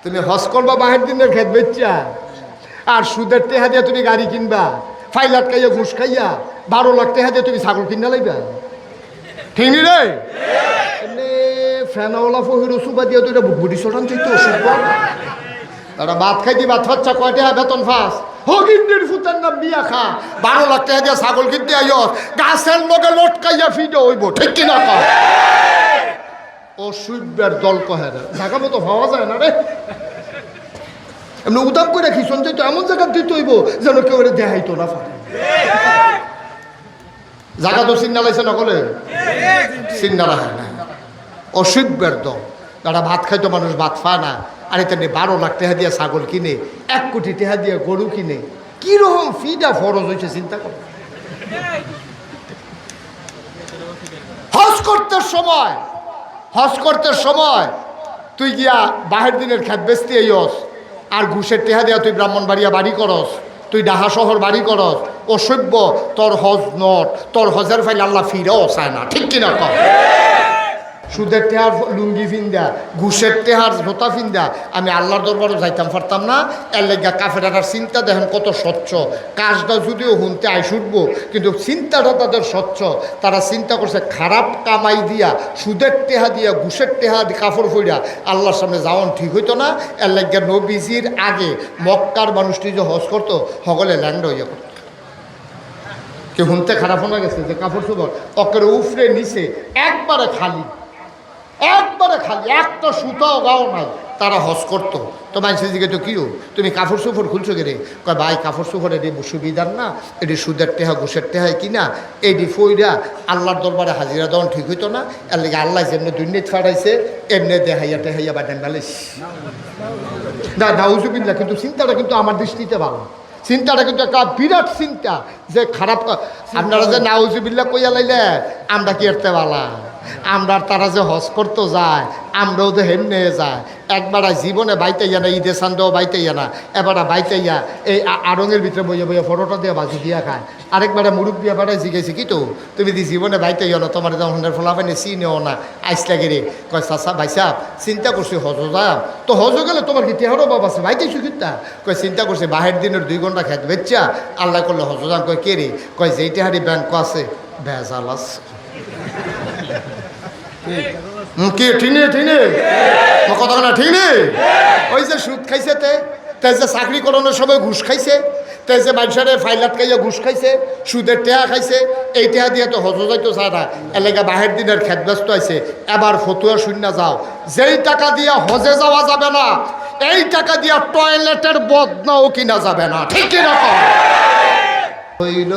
তুমি হজ করবা বাহির দিনের খেত বেচা, আর সুদের টেহা দিয়ে তুমি গাড়ি কিনবা, ফাইলাট খাইয়া ঘুষ খাইয়া 12 লাখ টাকা দিয়ে তুমি ছাগল কিনা লাইবা। ঠিক নি রে? এমনি ফ্যানাওয়ালা ফহির সুবা দিয়ে তো এটা বুড়ি চটান চাইতো ওষুধ। তারা ভাত খাইতি, ভাত খাচ্ছা কয় টাকা বেতন ফাঁস হগিন্দির ফুতের নাম বিয়া খা, 12 লাখ টাকা দিয়ে ছাগল কিনতে আইস, গাছের লগে লটকাইয়া ফিডে হইব। ঠিক কিনা কও? অসুবিধার দল কহে রে, জায়গা মতো পাওয়া যায় না রে। এমনি উদাম করে খিসন যাইতো, এমন জায়গা দিতে হইব যেন কেউ দেখাইতো না পারে। জায়গা তো চিন্তা লাইছে নকলে চিন্তা রাখে না। অসুবিধার দল, যারা ভাত খাইতো মানুষ ভাত পায় না, আর এটা 12 লাখ টাকা দিয়ে ছাগল কিনে, 1 কোটি টাকা দিয়ে গরু কিনে, কিরকম ফিটা ফরজ হয়েছে চিন্তা কর। হজ করতে সময় তুই গিয়া বাহির দিনের খেত বেচতে আইস, আর ঘুষের টেহা দিয়া তুই ব্রাহ্মণবাড়িয়া বাড়ি করস, তুই ডাহা শহর বাড়ি করস, অসভ্য। তোর হজ নট, তোর হজের ফাইল আল্লাহ ফিরেও চায় না। ঠিক কিনা কর? সুদের টেহার লুঙ্গি ফিন্দা, ঘুষের টেহার জোতা ফিন্দা আমি আল্লাহর দরবারও যাইতাম পারতাম না। এর লেগা কাফেরার চিন্তা দেখেন কত স্বচ্ছ। কাজটা যদিও হুনতে আইসুটবো, কিন্তু চিন্তাটা তাদের স্বচ্ছ। তারা চিন্তা করছে খারাপ কামাই দিয়া, সুদের টেহা দিয়া, ঘুষের টেহা কাপড় ফইরা আল্লাহর সামনে যাওয়ান ঠিক হইতো না। এর লেগা নবীজির আগে মক্কার মানুষটি যে হজ করতো, সকলে ল্যান্ড হইয়া করতো। কেউ হুনতে খারাপ হয়ে গেছে যে কাপড় চোপড় অকের উফরে নিচে একবারে খালি, একটা সুতাও গাও নাই, তারা হজ করতো। তো মানুষের দিকে তো কিও তুমি কাপড় চোপড় খুলছো কে রে? কয় ভাই কাপড় চোপড় এটি সুবিধার না, এটি সুদের টেহা ঘুষের টেহায় কিনা, এটি ফইরা আল্লাহর দরবারে হাজিরা দেওয়ান ঠিক হইতো না। এর লেগে আল্লাহ যেমনি দুর্নীতি ফাটাইছে এমনি দেহাইয়া টেহাইয়া বাটেন বেলেস না দাউজুবিল্লাহ। কিন্তু চিন্তাটা কিন্তু আমার দৃষ্টিতে ভালো, চিন্তাটা কিন্তু একটা বিরাট চিন্তা যে খারাপ। আপনারা যে নাউজুবিল্লাহ কইয়া লাইলে আমরা কি এরতে বালা, আমরা তারা যে হজ করতে যায় আমরাও তো হেমনে যায়। একবার জীবনে বাইতে ইয়া না, ঈদে সান্দেও বাইতে ইয়া না, এবার বাইতে ইয়া এই আড়ঙের ভিতরে বইয়া বইয়া ফটোটা দিয়ে বাজি দিয়া খায়। আরেকবারে মুরুখ দিয়া বাড়ায় জিজ্ঞেসি কি তো তুমি দি জীবনে বাইতে ইয়া না, তোমার হন্ডের ফলাফানি চিনেও না, আইস লাগে রে। কয় চাচা ভাই সাহেব চিন্তা করছি হজ যাম, তো হজ গেলে তোমার কি তেহারও বাবা আছে বাইতে সুখিতা? কয় চিন্তা করছি বাহের দিনের 2 ঘন্টা খেত বেচ্চা আল্লাহ করলে হজ যাম। কয় কে রে? কয় যেই তেহারি ব্যাংক আছে ভেজাল আছে। কি ঠিক নেই কথা না? ঠিক নেই? ওই যে সুদ খাইছে, তে যে চাকরি করানোর সময় ঘুষ খাইছে, তে যে মানুষের ফাইলাত খাইয়া ঘুষ খাইছে, সুদের টেহা খাইছে, এই টেহা দিয়ে তো হজ যাইতো সারা এলাকা বাহের দিনের খেত ব্যস্ত আছে। এবার ফতুয়া শূন্য যাও, যেই টাকা দিয়া হজে যাওয়া যাবে না, এই টাকা দিয়া টয়লেটের বদনাও কিনা যাবে না। ঠিক কিনা হইল?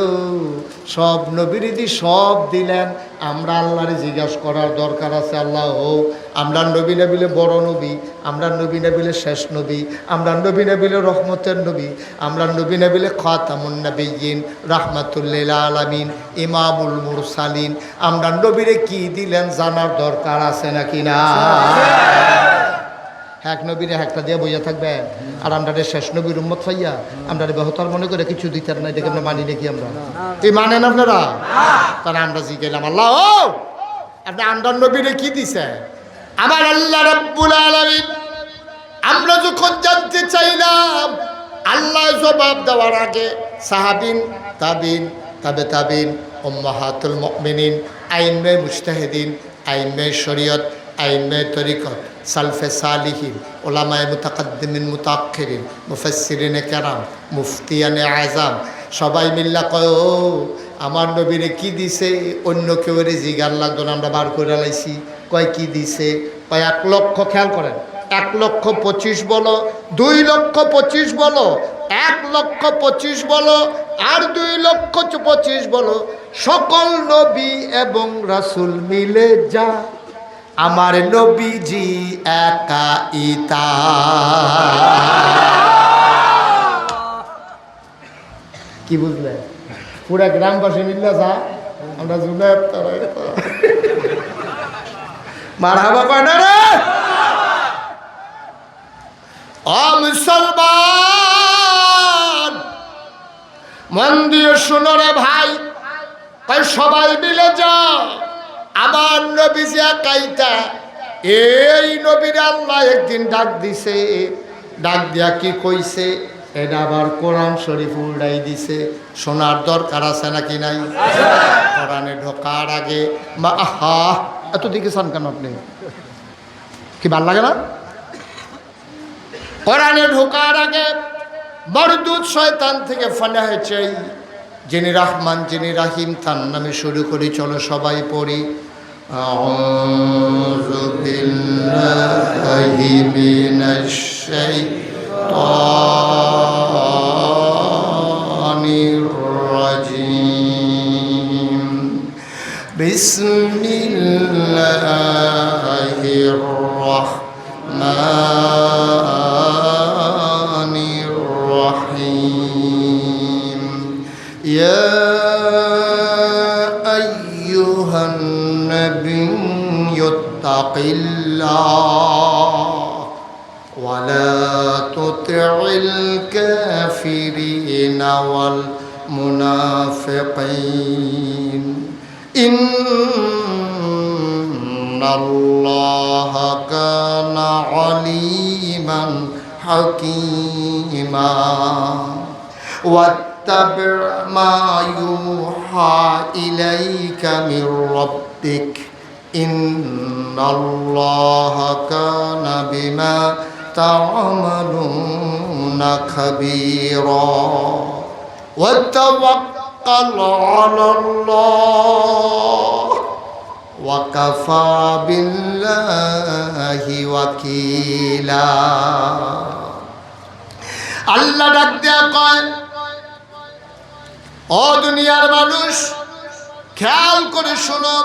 সব নবীরিদি সব দিলেন। আমরা আল্লাহরে জিজ্ঞাসা করার দরকার আছে, আল্লাহ হোক আমরা নবী নবিলে বড় নবী, আমরা নবী নবিলে শেষ নবী, আমরা নবী নবিলে রহমতের নবী, আমরা নবী নবিলে খাতামুন নবিয়্যিন রাহমাতুল্লিল আলামিন ইমামুল মুরসালিন। আমরা নবীরে কি দিলেন জানার দরকার আছে নাকি না? এক নবীরে একটা দিয়ে বইয়া থাকবে, আর আমরা শেষ নবীর উম্মত পাইয়া আমরা বেহতার মনে করে কিছু দিতার না, এটাকে আমরা মানি নাকি? আমরা এই মানেন আপনারা? তাহলে আমরা জিজ্ঞাসলাম আল্লাহ ও আপনি আমরা নবীরে কি দিছে? আমার আল্লাহ রাব্বুল আলামিন আমরা যখন জানতে চাইলাম, আল্লাহ জবাব দেওয়ার আগে সাহাবিন, তাবিন, তাবে তাবিন, উম্মাহাতুল মুমিনিন, আইম্মে মুজতাহিদিন, আইম্মে শরীয়ত, আইম্মে তরিকত, সালফে সালিহিন, ওলামায়ে মুতাকাদ্দিমিন মুতাআখিরিন, মুফাসসিরিনে কেরাম, মুফতিয়ানে আযম সবাই মিল্লা কয় ও আমার নবীরে কি দিছে? অন্য কেউ জিগার লাগতো না, আমরা বার করে লাইছি। কয় কি দিছে? কয় 1 লক্ষ। খেয়াল করেন, 1,25,000 বলো, 2,25,000 বলো, 1,25,000 বলো, আর 2,25,000 বলো, সকল নবী এবং রাসূল মিলে যা আমার নবীজি একা ইতা। কি বুঝলে? পুরা গ্রামবাসী মিল্লা যা আমরা জুনায়েদ মারহাবা কয় না রে? ও মুসলমান মন দিয়ে শুনো রে ভাই, তাই সবাই মিলে যা আমার নবীজি একাইতা এই নবীর আল্লাহ একদিন ডাক দিছে, ডাক দিয়া কি কইছে, এটা আবার কোরআন শরীফ উল্টাই দিছে। শোনার দরকার আছে নাকি নাই? কোরআনে ঢোকার আগে মা আহা এত দিকে চান কেন আপনি? কি ভাল লাগে না? কোরআনে ঢোকার আগে মরদুদ শয়তান থেকে ফানাহ চাই। যিনি রহমান যিনি রাহিম তার নামে শুরু করি, চলো সবাই পড়ি। আউযু বিল্লাহি মিনাশ শাইতানির রাজিম। বিসমিল্লাহির রাহমানির রাহিম। ইয়া আইয়ুহান নাবিয়্যু তাকিল্লাহ ওয়া লা তুতি'ল কাফিরিনা ওয়াল মুনাফিকিন ইন্নাল্লাহা কানা আলিমান হাকীমা واتبع ما يوحى إليك من ربك إن الله كان بما تعملون خبيرا وتوكل على الله وكفى بالله وكيلا। আল্লাহ ডাক দেয়া কয়, ও দুনিয়ার মানুষ খেয়াল করে শোনো।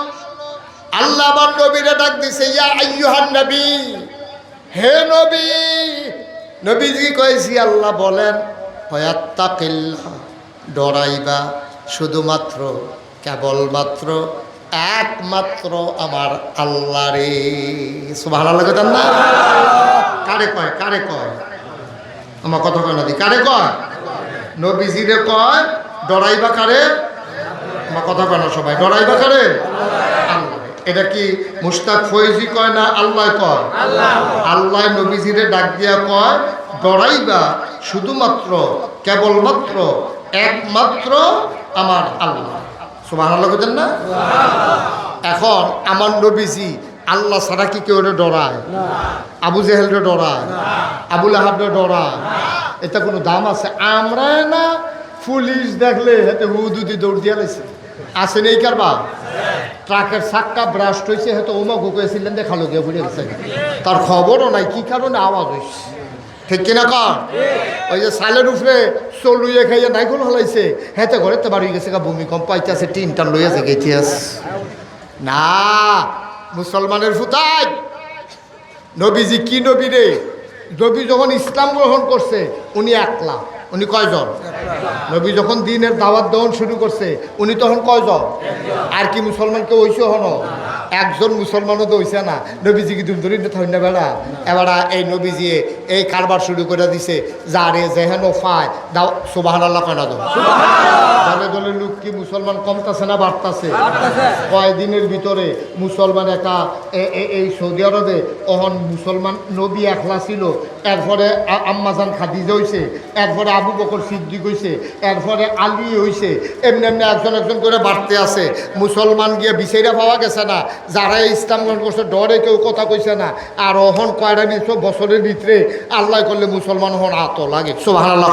আল্লাহ আমার নবীরে ডাক দিছে, ইয়া আইয়ুহান নবী, হে নবী। নবীজি কয়েছি আল্লাহ বলেন, ওয়াত্তাকিল্লাহ, ডরাইবা শুধুমাত্র কেবলমাত্র একমাত্র আমার আল্লাহ রে। সুবহানাল্লাহ কইতাম না? কারে কয়? কারে কয়? আমার কথা কয় না দি, কারে কয়? নবীজিরে কয় ডরাইবা কারে? আমার কথা কয় না সবাই, ডরাইবা কারে? আল্লাহ। এটা কি মুশতাক ফৈজি কয় না আল্লাহ কয়? আল্লাহ নবীজিরে ডাক দিয়া কয় ডরাইবা শুধুমাত্র কেবলমাত্র একমাত্র আমার আল্লাহ। সুবহানাল্লাহ কইতেন না? এখন আমার নবীজি আল্লাহ ছাড়া কি কেউ ডরায়? আবু জেহেলরে ডরায়, আবু লাহাবরে ডরায়? এটা কোনো দাম আছে? আমরা না পুলিশ দেখলে হেতে হুদুদি দৌড় দিয়া লাইছে, আছে নেই কারবা? ট্রাকের চাক্কা ব্রাস্ট হয়েছে, হয়তো ওমা গুকেছিলেন দেখালো গিয়ে ঘুরে গেছে, তার খবরও নাই কি কারণে আওয়াজ হয়েছে। ঠিক কিনা কর? ওই যে সালের উপরে চলুয়ে খাইয়ে নাইকল হলাইছে, হেতে ঘরে তো বাড়ি গেছে, ভূমিকম্প আইতেছে, টিন টান লইয়াছে গেছিয়াস না। মুসলমানের ফুতাই নবীজি কি নবী রে? নবী যখন ইসলাম গ্রহণ করছে উনি একলা। উনি কয়জন? নবী যখন দিনের দাওয়াত দেওয়ান শুরু করছে উনি তখন কয়জন? আর কি মুসলমান কেউ হইছে? হন একজন মুসলমানও তো হইছে না। নবীজি কি ধরি না বেড়া? এবার এই নবীজি এই কারবার শুরু করে দিছে, যারে যেহেন ফায় দাও। সুবহানাল্লাহ কয় না? তো দলে দলে লোক কি মুসলমান কমতাছে না বাড়তাছে? কয়দিনের ভিতরে মুসলমান একটা এই সৌদি আরবে অহন মুসলমান নবী একলা ছিল, এরপরে আম্মাজান খাদিজা হইছে, এরপরে আবু বকর সিদ্দিক হইছে, এরপরে আলী হইছে, এমনি এমনি একজন একজন করে বাড়তে আছে। মুসলমান গিয়ে বিচাইরা পাওয়া গেছে না, যারা ইসলাম গ্রহণ করছে ডরে কেউ কথা কইছে না। আর অহন কয়টা বছরের ভিতরে আল্লাহ করলে মুসলমান হন আত লাগে। সুবহানাল্লাহ।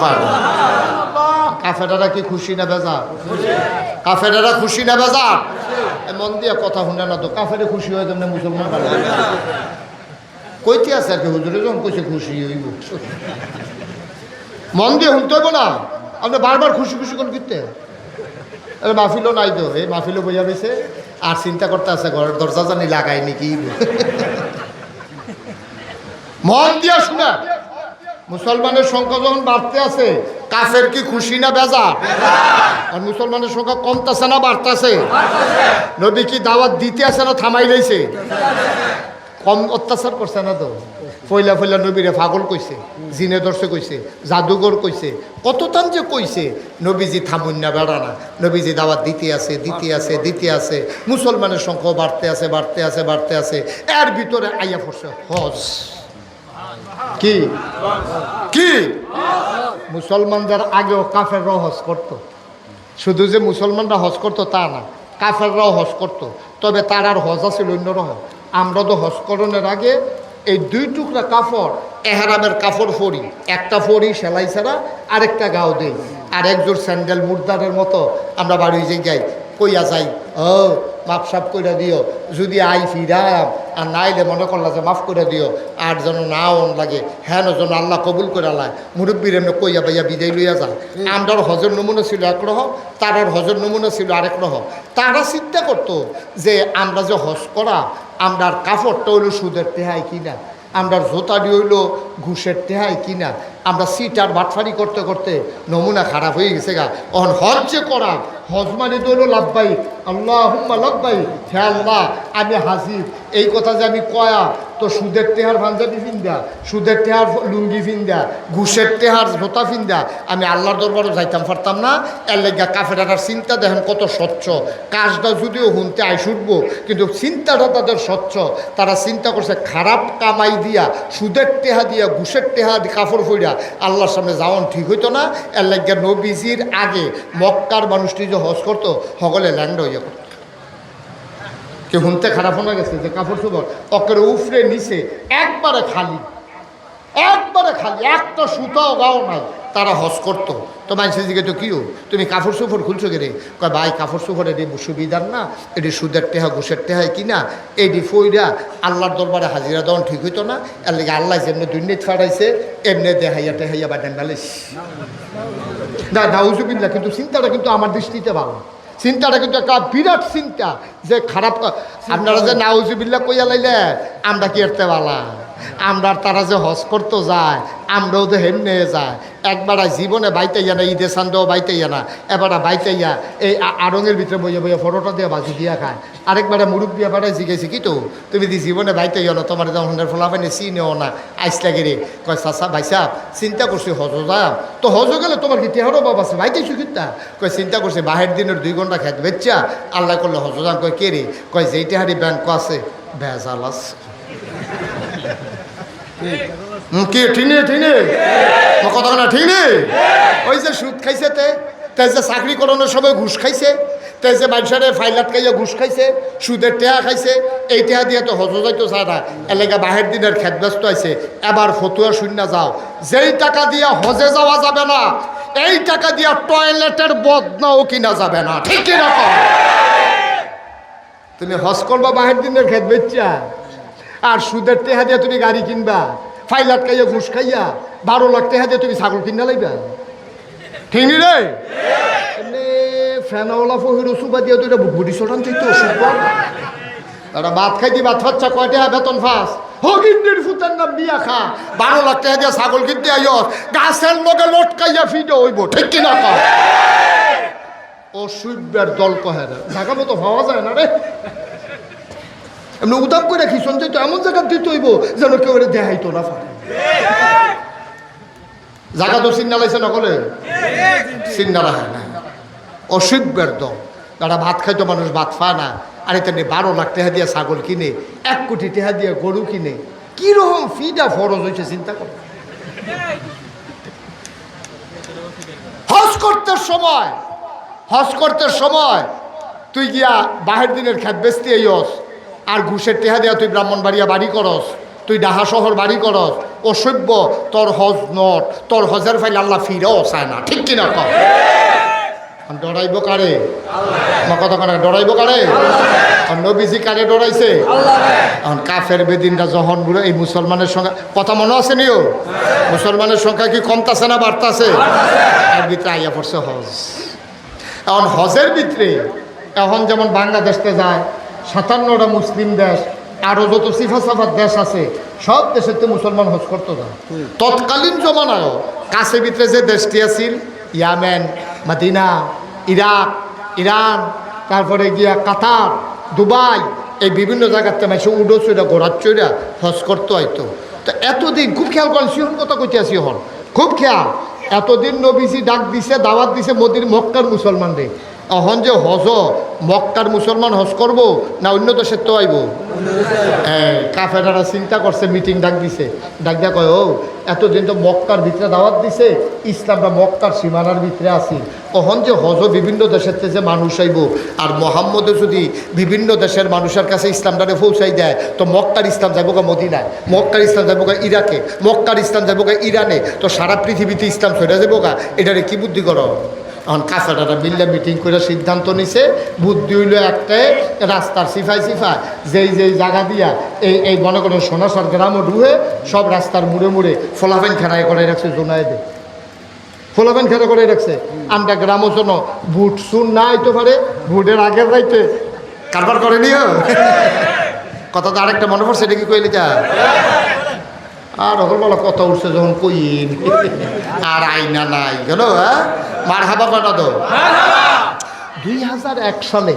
কাফেরারা কি খুশি না বেজার? কাফেরারা খুশি না বেজার? মন দিয়া কথা শুনে না তো, কাফেরে খুশি হয়ে তেমনি মুসলমান ভালো কইতে আছে আর কি। হুজুরে যখন কইছে খুশি হইব, মন দিয়ে শুনতে হইব না। আপনি বারবার খুশি খুশি কোন কিনতে মাহফিলও নাই তো, এই মাহফিলও বইয়া রয়েছে আর চিন্তা করতে আছে ঘরের দরজা জানি লাগাই নাকি। মন দিয়া শুনে। মুসলমানের সংখ্যা যখন বাড়তে আছে, কাফের কি খুশি না বেজার? আর মুসলমানের সংখ্যা কমতেছে না বাড়তেছে? নবী কি দাওয়াত দিতে আছে না থামাই রয়েছে? কম অত্যাচার করছে না তো? ফইলা ফইলা নবীরে পাগল কইছে, জিনে দর্শে কইছে, জাদুঘর কইছে, কত তান যে কইছে। নবীজি থামুন না, বেড়া না, নবীজি দাওয়াত দিতে আছে, দিতে আছে, দিতে আছে। মুসলমানের সংখ্যা বাড়তে আছে, বাড়তে আছে, বাড়তে আছে। এর ভিতরে আইয়া পড়ছে হজ। কি কি মুসলমানদের আগেও কাফেররাও হজ করতো। শুধু যে মুসলমানরা হজ করতো তা না, কাফেররাও হজ করতো। তবে তার আর হজ আছে অন্যরকম। আমরা তো হজ করণের আগে এই 2 টুকরা কাপড়, এহরামের কাপড় পরি, একটা পরি সেলাই ছাড়া, আরেকটা গাও দেই, আর একজোর স্যান্ডেল মুর্দারের মতো আমরা বাড়ি যে যাই, কইয়া যাই, ও মাপ সাপ করে দিও, যদি আই ফিরাম আর নাইলে মনে করলা যে মাফ করে দিও, আর যেন নাও লাগে, হ্যাঁ যেন আল্লাহ কবুল করে আল্লাহ। মুরব্বীর এমনি কইয়া বাইয়া বিদায় লইয়া যায়। আমরার হজের নমুনা ছিল একরকম, তারার হজের নমুনা ছিল আরেক রকম। তারা চিন্তা করতো যে আমরা যে হজ করা, আমরার কাপড়টা হইলো সুদের টেহাই কিনা, আমরার জোতাটি হইল ঘুষের টেহাই কিনা। আমরা সিট আর বাটফারি করতে করতে নমুনা খারাপ হয়ে গেছে গা। অন হজ যে করা, হজ মানে তো হইল লাভবাই, আল্লাহুম্মা লাভবাই, হে আল্লাহ আমি হাজির। এই কথা যে আমি কয়া তো সুদের টেহার পাঞ্জাবি ফিন্দা, সুদের টেহার লুঙ্গি ফিন্দা, ঘুষের টেহার জোতা ফিন্দা আমি আল্লাহর দরবারে যাইতাম পারতাম না। এর লেগা কাফেরার চিন্তা দেখেন কত স্বচ্ছ। কাজটা যদিও হুনতে আই শুটবো, কিন্তু চিন্তাটা তাদের স্বচ্ছ। তারা চিন্তা করছে খারাপ কামাই দিয়া, সুদের টেহা দিয়া, ঘুষের টেহা কাপড় ফইরা আল্লাহর সামনে যাওয়ান ঠিক হইতো না। এর লেগা নবীজির আগে মক্কার মানুষটি যে হজ করতো, সকলে ল্যাংড়া হইয়া করতো। কেউ হুনতে খারাপ হয়ে গেছে যে কাপড় চোপড় অকের উফরে নিচে একবারে খালি, একবারে খালি, একটা সুতাও গাও নাই, তারা হজ করতো। তো মানুষের দিকে তো কিও তুমি কাপড় চোপড় খুলছো কে? কয় ভাই কাপড় চোপড় এটি সুবিধার না, এটি সুদের টেহা ঘুষের টেহাই কিনা, এটি ফইরা আল্লাহর দরবারে হাজিরা দেওয়ান ঠিক হইতো না। এর লেগে আল্লাহ যেমনি দুর্নীতি ফাটাইছে এমনি দেহাইয়া টেহাইয়া বাটেন বালিশ না দাউজুবিল্লা। কিন্তু চিন্তাটা কিন্তু আমার দৃষ্টিতে ভালো, চিন্তাটা কিন্তু একটা বিরাট চিন্তা যে খারাপ। আপনারা যে নাউজুবিল্লা কইয়া লাইলে আমরা কি এরতে বালা, আমরা তারা যে হজ করতে যায় আমরাও তো হেমনে যায়। একবার জীবনে বাইতাইয়া না, ঈদে সান্দেও বাইতাইয়া না, এবার বাইতাইয়া এই আড়ঙের ভিতরে বইয়া বইয়া ফটোটা দিয়ে বাজি দিয়া খায়। আরেকবার মুরব্বী এবারে জিজ্ঞাসি কি তো তুমি দি জীবনে বাইতাইয়া না, তোমার যখন ফোলাফানি চিনেও না, আইস লাগে রে। কয় চাচা ভাই সাহ চিন্তা করছি হজ যাম, তো হজ গেলে তোমার কি তেহারও বাবা আছে বাইতাইছো কিতা? কয় চিন্তা করছি বাহের দিনের 2 ঘন্টা খেত বেচ্চা আল্লাহ করলে হজ যাম। কয় কে রে? কয় যেই তেহারি ব্যাংক আছে ভেজাল আছে। কি ঠিনে ঠিনে কথা না ঠিক নেই? ওই যে সুদ খাইছে, তাই যে চাকরি করানোর সময় ঘুষ খাইছে, তাই যে মানুষের ফাইলাত খাইয়া ঘুষ খাইছে, সুদের টেহা খাইছে, এই টেহা দিয়ে তো হজ যাইতো চায় না। এলাকা বাহের দিনের খেত ব্যস্ত আছে। এবার ফতুয়া শূন্য যাও, যেই টাকা দিয়া হজে যাওয়া যাবে না, এই টাকা দিয়া টয়লেটের বদনাও কিনা যাবে না। ঠিক কিরকম? তুমি হজ করবা বাহের দিনের খেত বেচা, আর সুদের টেহা দিয়ে তুমি গাড়ি কিনবা, ফাইলাত খাইয়া ঘুষ খাইয়া 12 লাখ টাকা দিয়ে তুমি ছাগল কিনা লাইবা। ঠিক নি রে? এমনি ফ্যানাওয়ালা ফহির সুবা দিয়ে তো এটা বুড়ি চটান চাইতো ওষুধ। তারা ভাত খাইতি, ভাত খাচ্ছা কয় টাকা বেতন ফাঁস হগিন্দির ফুতের নাম বিয়া খা, 12 লাখ টাকা দিয়ে ছাগল কিনতে আইয় গাছের লগে লটকাইয়া ফিডে হইব। ঠিক কিনা কর? অসুবিধার দল কহে ঢাকা মতো পাওয়া যায় না রে। এমনি উদাম করে খিসন যাইতো, এমন জায়গা দিতে হইব যেন কেউ দেখাইতো না পারে। জায়গা তো চিন্তা লাইছে নকলে চিন্তা রাখে না। অসুবিধার দল যারা ভাত খাইতো মানুষ ভাত পায় না, আর এটা 12 লাখ টাকা দিয়ে ছাগল কিনে, 1 কোটি টাকা দিয়ে গরু কিনে, কিরকম ফিটা ফরজ হয়েছে চিন্তা কর। হজ করতে সময় তুই গিয়া বাহের দিনের খেত বেচতে আইস, আর ঘুষের টেহা দিয়া তুই ব্রাহ্মণবাড়িয়া বাড়ি করস, তুই ডাহা শহর বাড়ি করস, অসভ্য। তোর হজ নট, তোর হজের ফাইল আল্লাহ ফিরেও চায় না। ঠিক কিনা কর? ডরাইব কারে? কথা কেন ডরাইব কারে? নবীজি কারে ডরাইছে? কাফের বেদিনরা যখন বুড়ো এই মুসলমানের সংখ্যা কথা মনে আছে নিও, মুসলমানের সংখ্যা কি কমতাছে না বাড়তাছে? এর ভিতরে আইয়া পড়ছে হজ। এখন হজের ভিতরে এখন যেমন বাংলাদেশতে যায় 57টা মুসলিম দেশ, আরো যত সিফা সাফার দেশ আছে, সব দেশের তো মুসলমান হজ করতে যায়। তৎকালীন জমানায় কাছে ভিতরে যে দেশটি আছিল ইয়ামেন, মদিনা, ইরাক, ইরান, তারপরে গিয়া কাতার, দুবাই, এই বিভিন্ন জায়গাতে মাসে উডো চইরা ঘোড়ার চইরা হজ করতে হয়তো। তো এতদিন খুব খেয়াল করেন, সিহন কথা কইতে আসি হন, খুব খেয়াল। এতদিন নবীজি ডাক দিছে, দাওয়াত দিছে মোদির মক্কার মুসলমানরে। এখন যে হজ, মক্কার মুসলমান হজ করব না অন্য দেশের তো আইব? কাফেরারা চিন্তা করছে, মিটিং ডাক দিছে, ডাক দিয়া কয়, ও এতদিন তো মক্কার ভিতরে দাওয়াত দিছে, ইসলামটা মক্কার সীমানার ভিতরে আছি, এখন যে হজ বিভিন্ন দেশের থেকে যে মানুষ আইব, আর মোহাম্মদে যদি বিভিন্ন দেশের মানুষের কাছে ইসলামটারে পৌঁছাই দেয়, তো মক্কার ইসলাম যাবো গা মদিনায়, মক্কার ইসলাম যাবো গা ইরাকে, মক্কার ইসলাম যাবো গা ইরানে, তো সারা পৃথিবীতে ইসলাম ছড়ে যাবো গা। এটারে কি বুদ্ধি করো? এখন কাছাটারা মিল্লা মিটিং করে সিদ্ধান্ত নিছে, বুদ্ধি হইল একটাই, রাস্তার সিফাই যেই জায়গা দিয়া এই মনে করেন সোনাসার গ্রামও ঢুয়ে সব রাস্তার মুড়ে মুড়ে ফলাফেন খেলায় করে রাখছে, জোনায় দে ফলাফেন খেলা করে রাখছে। আমরা গ্রামও শোনো বুট শুন না আইতে পারে, বুটের আগের রাইতে কারবার করে নিও কথা। তো আরেকটা মনে পড়ছে, এটা কি কইলে যা আর হলবেলা কথা উঠছে যখন কইন আর আইনা নাই কেন, হ্যাঁ মার হাবা কাটা তো। 2001 সালে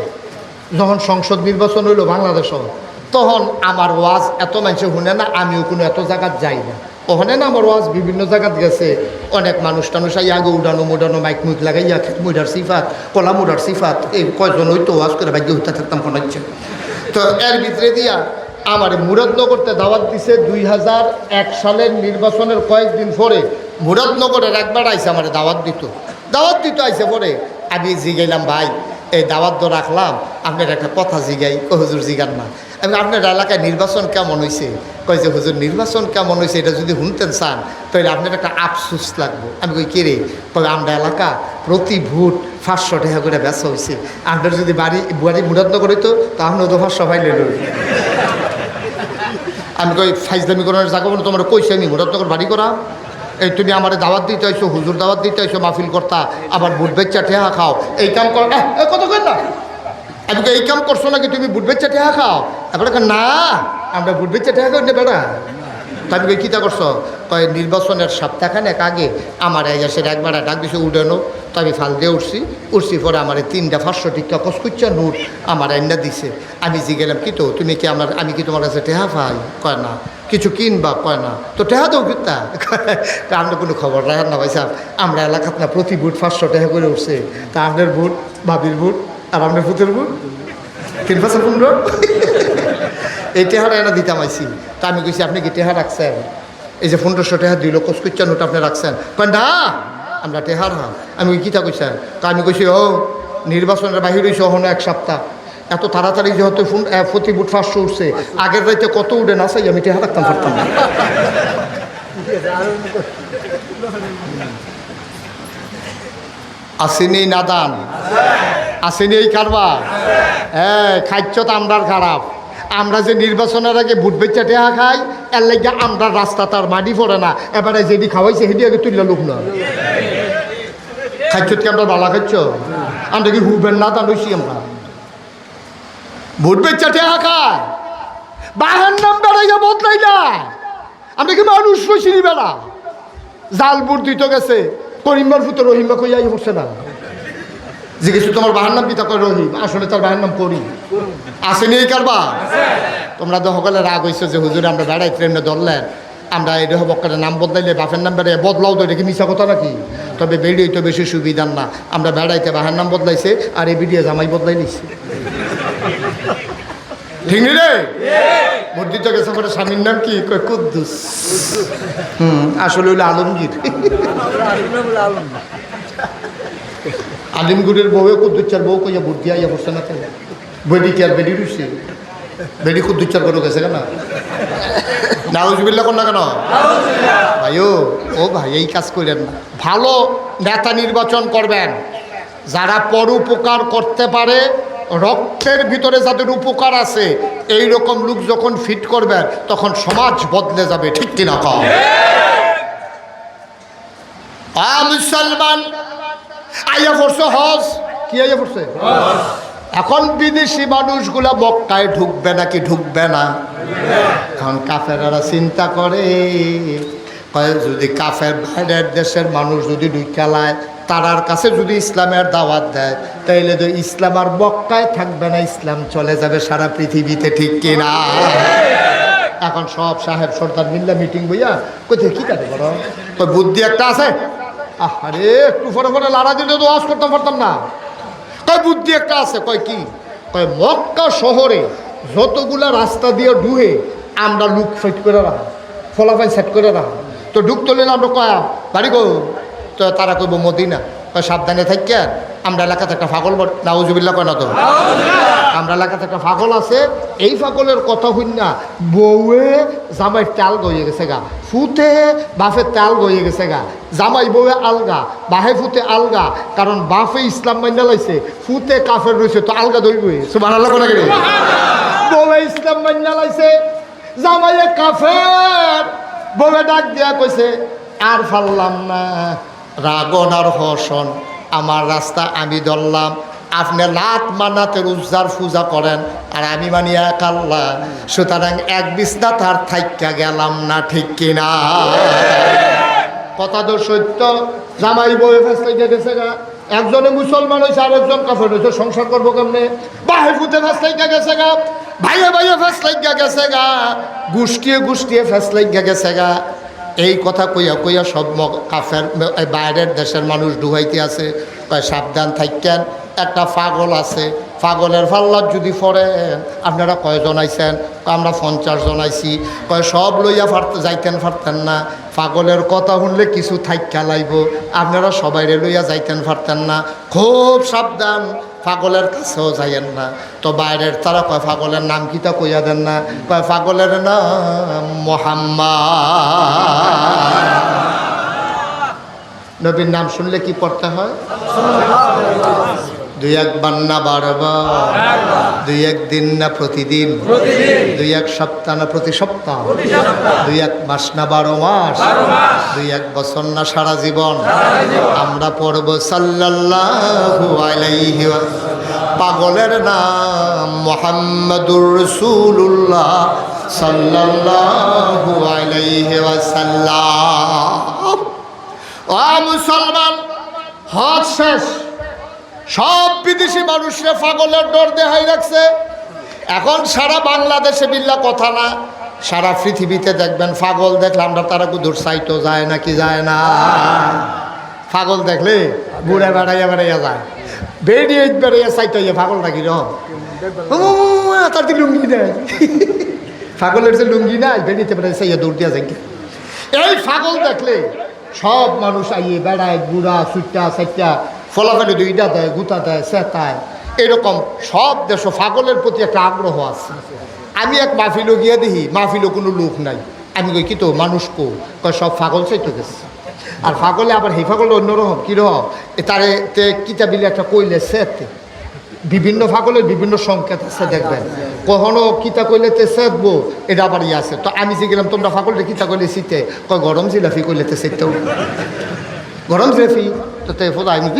যখন সংসদ নির্বাচন হইল বাংলাদেশ, তখন আমার ওয়াজ এত মানুষে শুনে না, আমিও কোনো এত জায়গাত যাই না। ওখানে না আমার ওয়াজ বিভিন্ন জায়গাত গেছে, অনেক মানুষ টানুষ আগে উড়ানো মুডানো মাইক মুইক লাগাইয়া মুডার সিফাত, কলা মুডার সিফাত, এই কয়জন হইতো ওয়াজ করে ভাগ্য হইতে থাকতাম শোনাচ্ছে। তো এর ভিতরে দিয়া আমার মুরাদনগরতে দাওয়াত দিছে 2001 সালের নির্বাচনের কয়েকদিন পরে। মুরাদনগরের একবার আইসে আমার দাওয়াত দিত আইসে পরে আমি জিগাইলাম, ভাই এই দাওয়াত তো রাখলাম, আপনার একটা কথা জিগাই। ও হুজুর জিগান না। আমি আপনার এলাকায় নির্বাচন কেমন হয়েছে? কই যে হুজুর নির্বাচন কেমন হয়েছে এটা যদি শুনতেন চান তাহলে আপনার একটা আফসোস লাগবে। আমি কই কে রে? তবে আমরা এলাকা প্রতি ভোট 500 টাকা করে বেচা হয়েছে, আপনার যদি বাড়ি মুরাদনগর হইতো তা আপনি তো 500 পাইলে। আমি কই ফাইজলামি করার জায়গা বলে তোমার কইছি আমি মুরাদনগর বাড়ি করা? এই তুমি আমার দাওয়াত দিতে আইসো, হুজুর দাওয়াত দিতে আইসো, মাহফিল করতা, আবার বুট বেচ্চা ঠেহা খাও, এই কাম কর না কত কর না। আমি এই কাম করছো নাকি তুমি বুট বেচ্চা ঠেহা খাও? এবার না আমরা বুট বেচ্চা ঠেহা করি না বেড়া। তা আমি কীটা করছো? কয় নির্বাচনের সপ্তাহখানেক আগে আমার এসের একবার ডাক দিছে উডানো, তো আমি ফাল দিয়ে উঠছি পরে আমার 3টা 500 টিকা কসকুচ্চা নোট আমার আইনা দিছে। আমি জিগেলাম, কি তো তুমি কি আমি কি তোমার কাছে টেহা পাই? কয় না। কিছু কিনবা? কয় না। তো টেহা দেও কিতা? আমরা কোনো খবর রাখার না ভাই সাহেব, আমরা এলাকাত না প্রতি বুট 500 টাকা করে উঠছে। তা আপনার বুট, ভাবির বুট আর আপনার ফুতের বুট 3-5-15 এই টেহারা এনে দিতাম আইসি। তা আমি কইছি, আপনি কি টেহা রাখছেন? এই যে 1500 টাকা 2 লক্ষ কসকুচ্চা নোট আপনি রাখছেন? কয় না আমরা টেহার হা। আমি কিতা কইছেন? তা আমি কইছি, ও নির্বাচনের বাহির হয়েছে হন 1 সপ্তাহ, এত তাড়াতাড়ি যেহেতু প্রতি বুট 500 উঠছে, আগের রাইতে কত উঠে না চাই আমি টেহা রাখতাম পারতাম না। আসেনি নাদান, আসেনি এই কারবার। হ্যাঁ খাইছ তো আমরার খারাপ। আমরা যে নির্বাচনের আগে ভোট বেচা টেহা খাই, এর লাগে আমরা রাস্তা তার মাটি পড়ে না। এবারে যেটি খাওয়াইছে সেটি আগে তুললে লোক না। খাইছ কি আমরা বালা খাইছ? আমরা কি হুবেন না তা লইছি আমরা ভোট বেচা টেহা খাই, বাহার নাম বেড়াইয়া বদলাই না। আমরা কি মানুষ রয়েছি বেড়া? জাল বুট দিতে গেছে, করিমবার ফুতো রহিমা কইয়াই হচ্ছে না। জিজ্ঞেস তোমার বাহার নাম পিতা কয় রহিম, আসলে তার বাহার নাম করিম। আসেনি এই কারবার? তোমরা তো সকলে রাগ হয়েছে যে হুজুর আমরা বেড়াই ট্রেনে ধরলেন, আমরা এটা বক্কারের নাম বদলাইলে বাপের নাম বেড়াই বদলাও তো, এটা কি মিশা কথা নাকি? তবে বেড়িয়ে তো বেশি সুবিধার না। আমরা বেড়াইতে বাহার নাম বদলাইছে আর এই বিডিও জামাই বদলাই নিচ্ছে। ঠিক নি রে? মসজিদে গেছে পরে স্বামীর নাম কি? কয় কুদ্দুস। আসলে হইলো আলমগীর। আলিমগুড়ের বউয়ে কুদ্দুচ্চার বউ কইয়া বুদ্ধি আইয়া বসছে না তো, বেডি কি আর বেডি রুইছে? বেডি কুদ্দুচ্চার করে গেছে কেন? নাউজুবিল্লাহ কোন না কেন ভাই? ও ভাই এই কাজ করেন না। ভালো নেতা নির্বাচন করবেন যারা পরোপকার করতে পারে, রক্তের ভিতরে যাদের উপকার আছে, এই রকম লোক যখন ফিট করবেন তখন সমাজ বদলে যাবে। ঠিক কিনা কও? মুসলমান আইয়া পড়ছে হজ, কি আইয়া পড়ছে? এখন বিদেশি মানুষগুলা মক্কায় ঢুকবে নাকি ঢুকবে না? এখন কাফেরারা চিন্তা করে, যদি কাফের বাইরের দেশের মানুষ যদি ঢুকালায়, তারার কাছে যদি ইসলামের দাওয়াত দেয়, তাইলে তো ইসলাম আর মক্কায় থাকবে না, ইসলাম চলে যাবে সারা পৃথিবীতে। ঠিক কিনা? এখন সব সাহেব সর্দার মিল্লা মিটিং বইয়া কোথায় কি কাটে বড় তো বুদ্ধি একটা আছে। আরে একটু পরে পরে লাড়া দিলে তো ওয়াজ করতে পারতাম না। কয় বুদ্ধি একটা আছে। কয় কি? কয় মক্কা শহরে যতগুলা রাস্তা দিয়ে ঢুয়ে আমরা লুক সেট করে রাখা, ফলাফল সেট করে রাখা। তো ঢুক তুলে আমরা কয়া বাড়ি গো, তো তারা কইব মদিনা। কয় সাবধানে থাকেন, আমরা এলাকাতে একটা ফাগল নাউজুবিল্লাহ কয় না তো, আমরা এলাকাতে একটা ফাগল আছে। এই ফাগলের কথা হইন না, বউয়ে জামাই তেল গইয়ে গেছে গা, ফুতে বাফের তেল গইয়ে গেছে গা, জামাই বউয়ে আলগা, বাহে ফুতে আলগা। কারণ বাফে ইসলাম মাইনা লাইছে, ফুতে কাফের রয়েছে, তো আলগা ধরবে। সুবহানাল্লাহ কোন গেলে বউয়ে ইসলাম মাইনা লাইছে, জামাইয়ে কাফের। বউয়ে ডাক দিয়া কইছে আর ফাললাম না, রাগন আর হসন, আমার রাস্তা আমি ধরলাম। আপনি লাত মানাতের উজ্জার পূজা করেন আর আমি মানি এক আল্লাহ, সুতরাং এক বিছনা তার থাইকা গেলাম না, ঠিক কিনা? কথা তো সত্য। জামাই বউয়ে ফেসলাই গেছে গা, একজনে মুসলমান হয়েছে আর একজন কাফের হয়েছে, সংসার করবো কেমনে? বাহে ফুতে ফেসলাই গেছে গা, ভাইয়ে ভাইয়ে ফেসলাই গেছে গা, গোষ্ঠীয়ে গোষ্ঠীয়ে ফেসলাই গেছে গা। এই কথা কইয়া কইয়া সব কাফের বাইরের দেশের মানুষ ডুবাইতে আছে। কয় সাবধান থাকেন, একটা পাগল আছে, পাগলের ফাল্লার যদি পড়েন। আপনারা কয়জন আইছেন? আমরা 50 জন আইছি। কয় সব লইয়া যাইতেন পারতেন না, পাগলের কথা শুনলে কিছু থাইকা লাইব, আপনারা সবাইরে লইয়া যাইতেন পারতেন না, খুব সাবধান, পাগলের কাছেও যাইয়েন না। তো বাইরের তারা কয় পাগলের নাম কিতা কইয়া দেন না? কয় পাগলের নাম মুহাম্মদ। নবীর নাম শুনলে কি পড়তে হয়? দুই একবার না বারবার, দুই একদিন না প্রতিদিন, দুই এক সপ্তাহ না প্রতি সপ্তাহ, দুই এক মাস না 12 মাস, দুই এক বছর না সারা জীবন আমরা পড়ব সাল্লাল্লাহু আলাইহি ওয়াসাল্লাম। পাগলের নাম মুহাম্মাদুর রাসূলুল্লাহ সাল্লাল্লাহু আলাইহি ওয়াসাল্লাম। ও মুসলমান, হজ শেষ, সব বিদেশি মানুষরা পাগলের ডর দেখাই রাখছে। এখন সারা বাংলাদেশে বিল্লা কথা না, সারা পৃথিবীতে দেখবেন পাগল দেখলে আমরা তারা কুদুর চাইতো যায় না, কি যায় না? পাগল দেখলে বুড়ে বেড়াইয়া বেড়াইয়া যায়, বেরিয়ে বেড়াইয়া চাইতো পাগল নাকি তার লুঙ্গি নেই, পাগলের যে লুঙ্গি নাই বেরিয়েতে বেড়াই চাইয়া দৌড় দিয়া যায়। এই পাগল দেখলে সব মানুষ আইয়ে বেড়ায়, বুড়া সুইটা চাইটা ফলাফলে দুইটা দেয়, গুতা দেয়, চেতায়। এরকম সব দেশ পাগলের প্রতি একটা আগ্রহ আছে। আমি এক মাহফিলও গিয়ে দেখি, মাহফিলও কোনো লোক নাই। আমি কই কি তো মানুষ কয় সব পাগল চাইতে গেছে। আর পাগলে আবার সেই পাগল অন্যরকম কীরকম, তারে তে কিতাবিলে একটা কইলে সেতে বিভিন্ন পাগলের বিভিন্ন সংকেত আছে দেখবেন। কখনো কিতা কইলে তে সেতবো, এটা আবার ইয়ে আছে। তো আমি যে গেলাম তোমরা পাগলের কিতা কইলে শীতে, কয় গরম জিলাফি কইলে তে সেতেও গরম জিলাফি। তো তে ফোদা আমি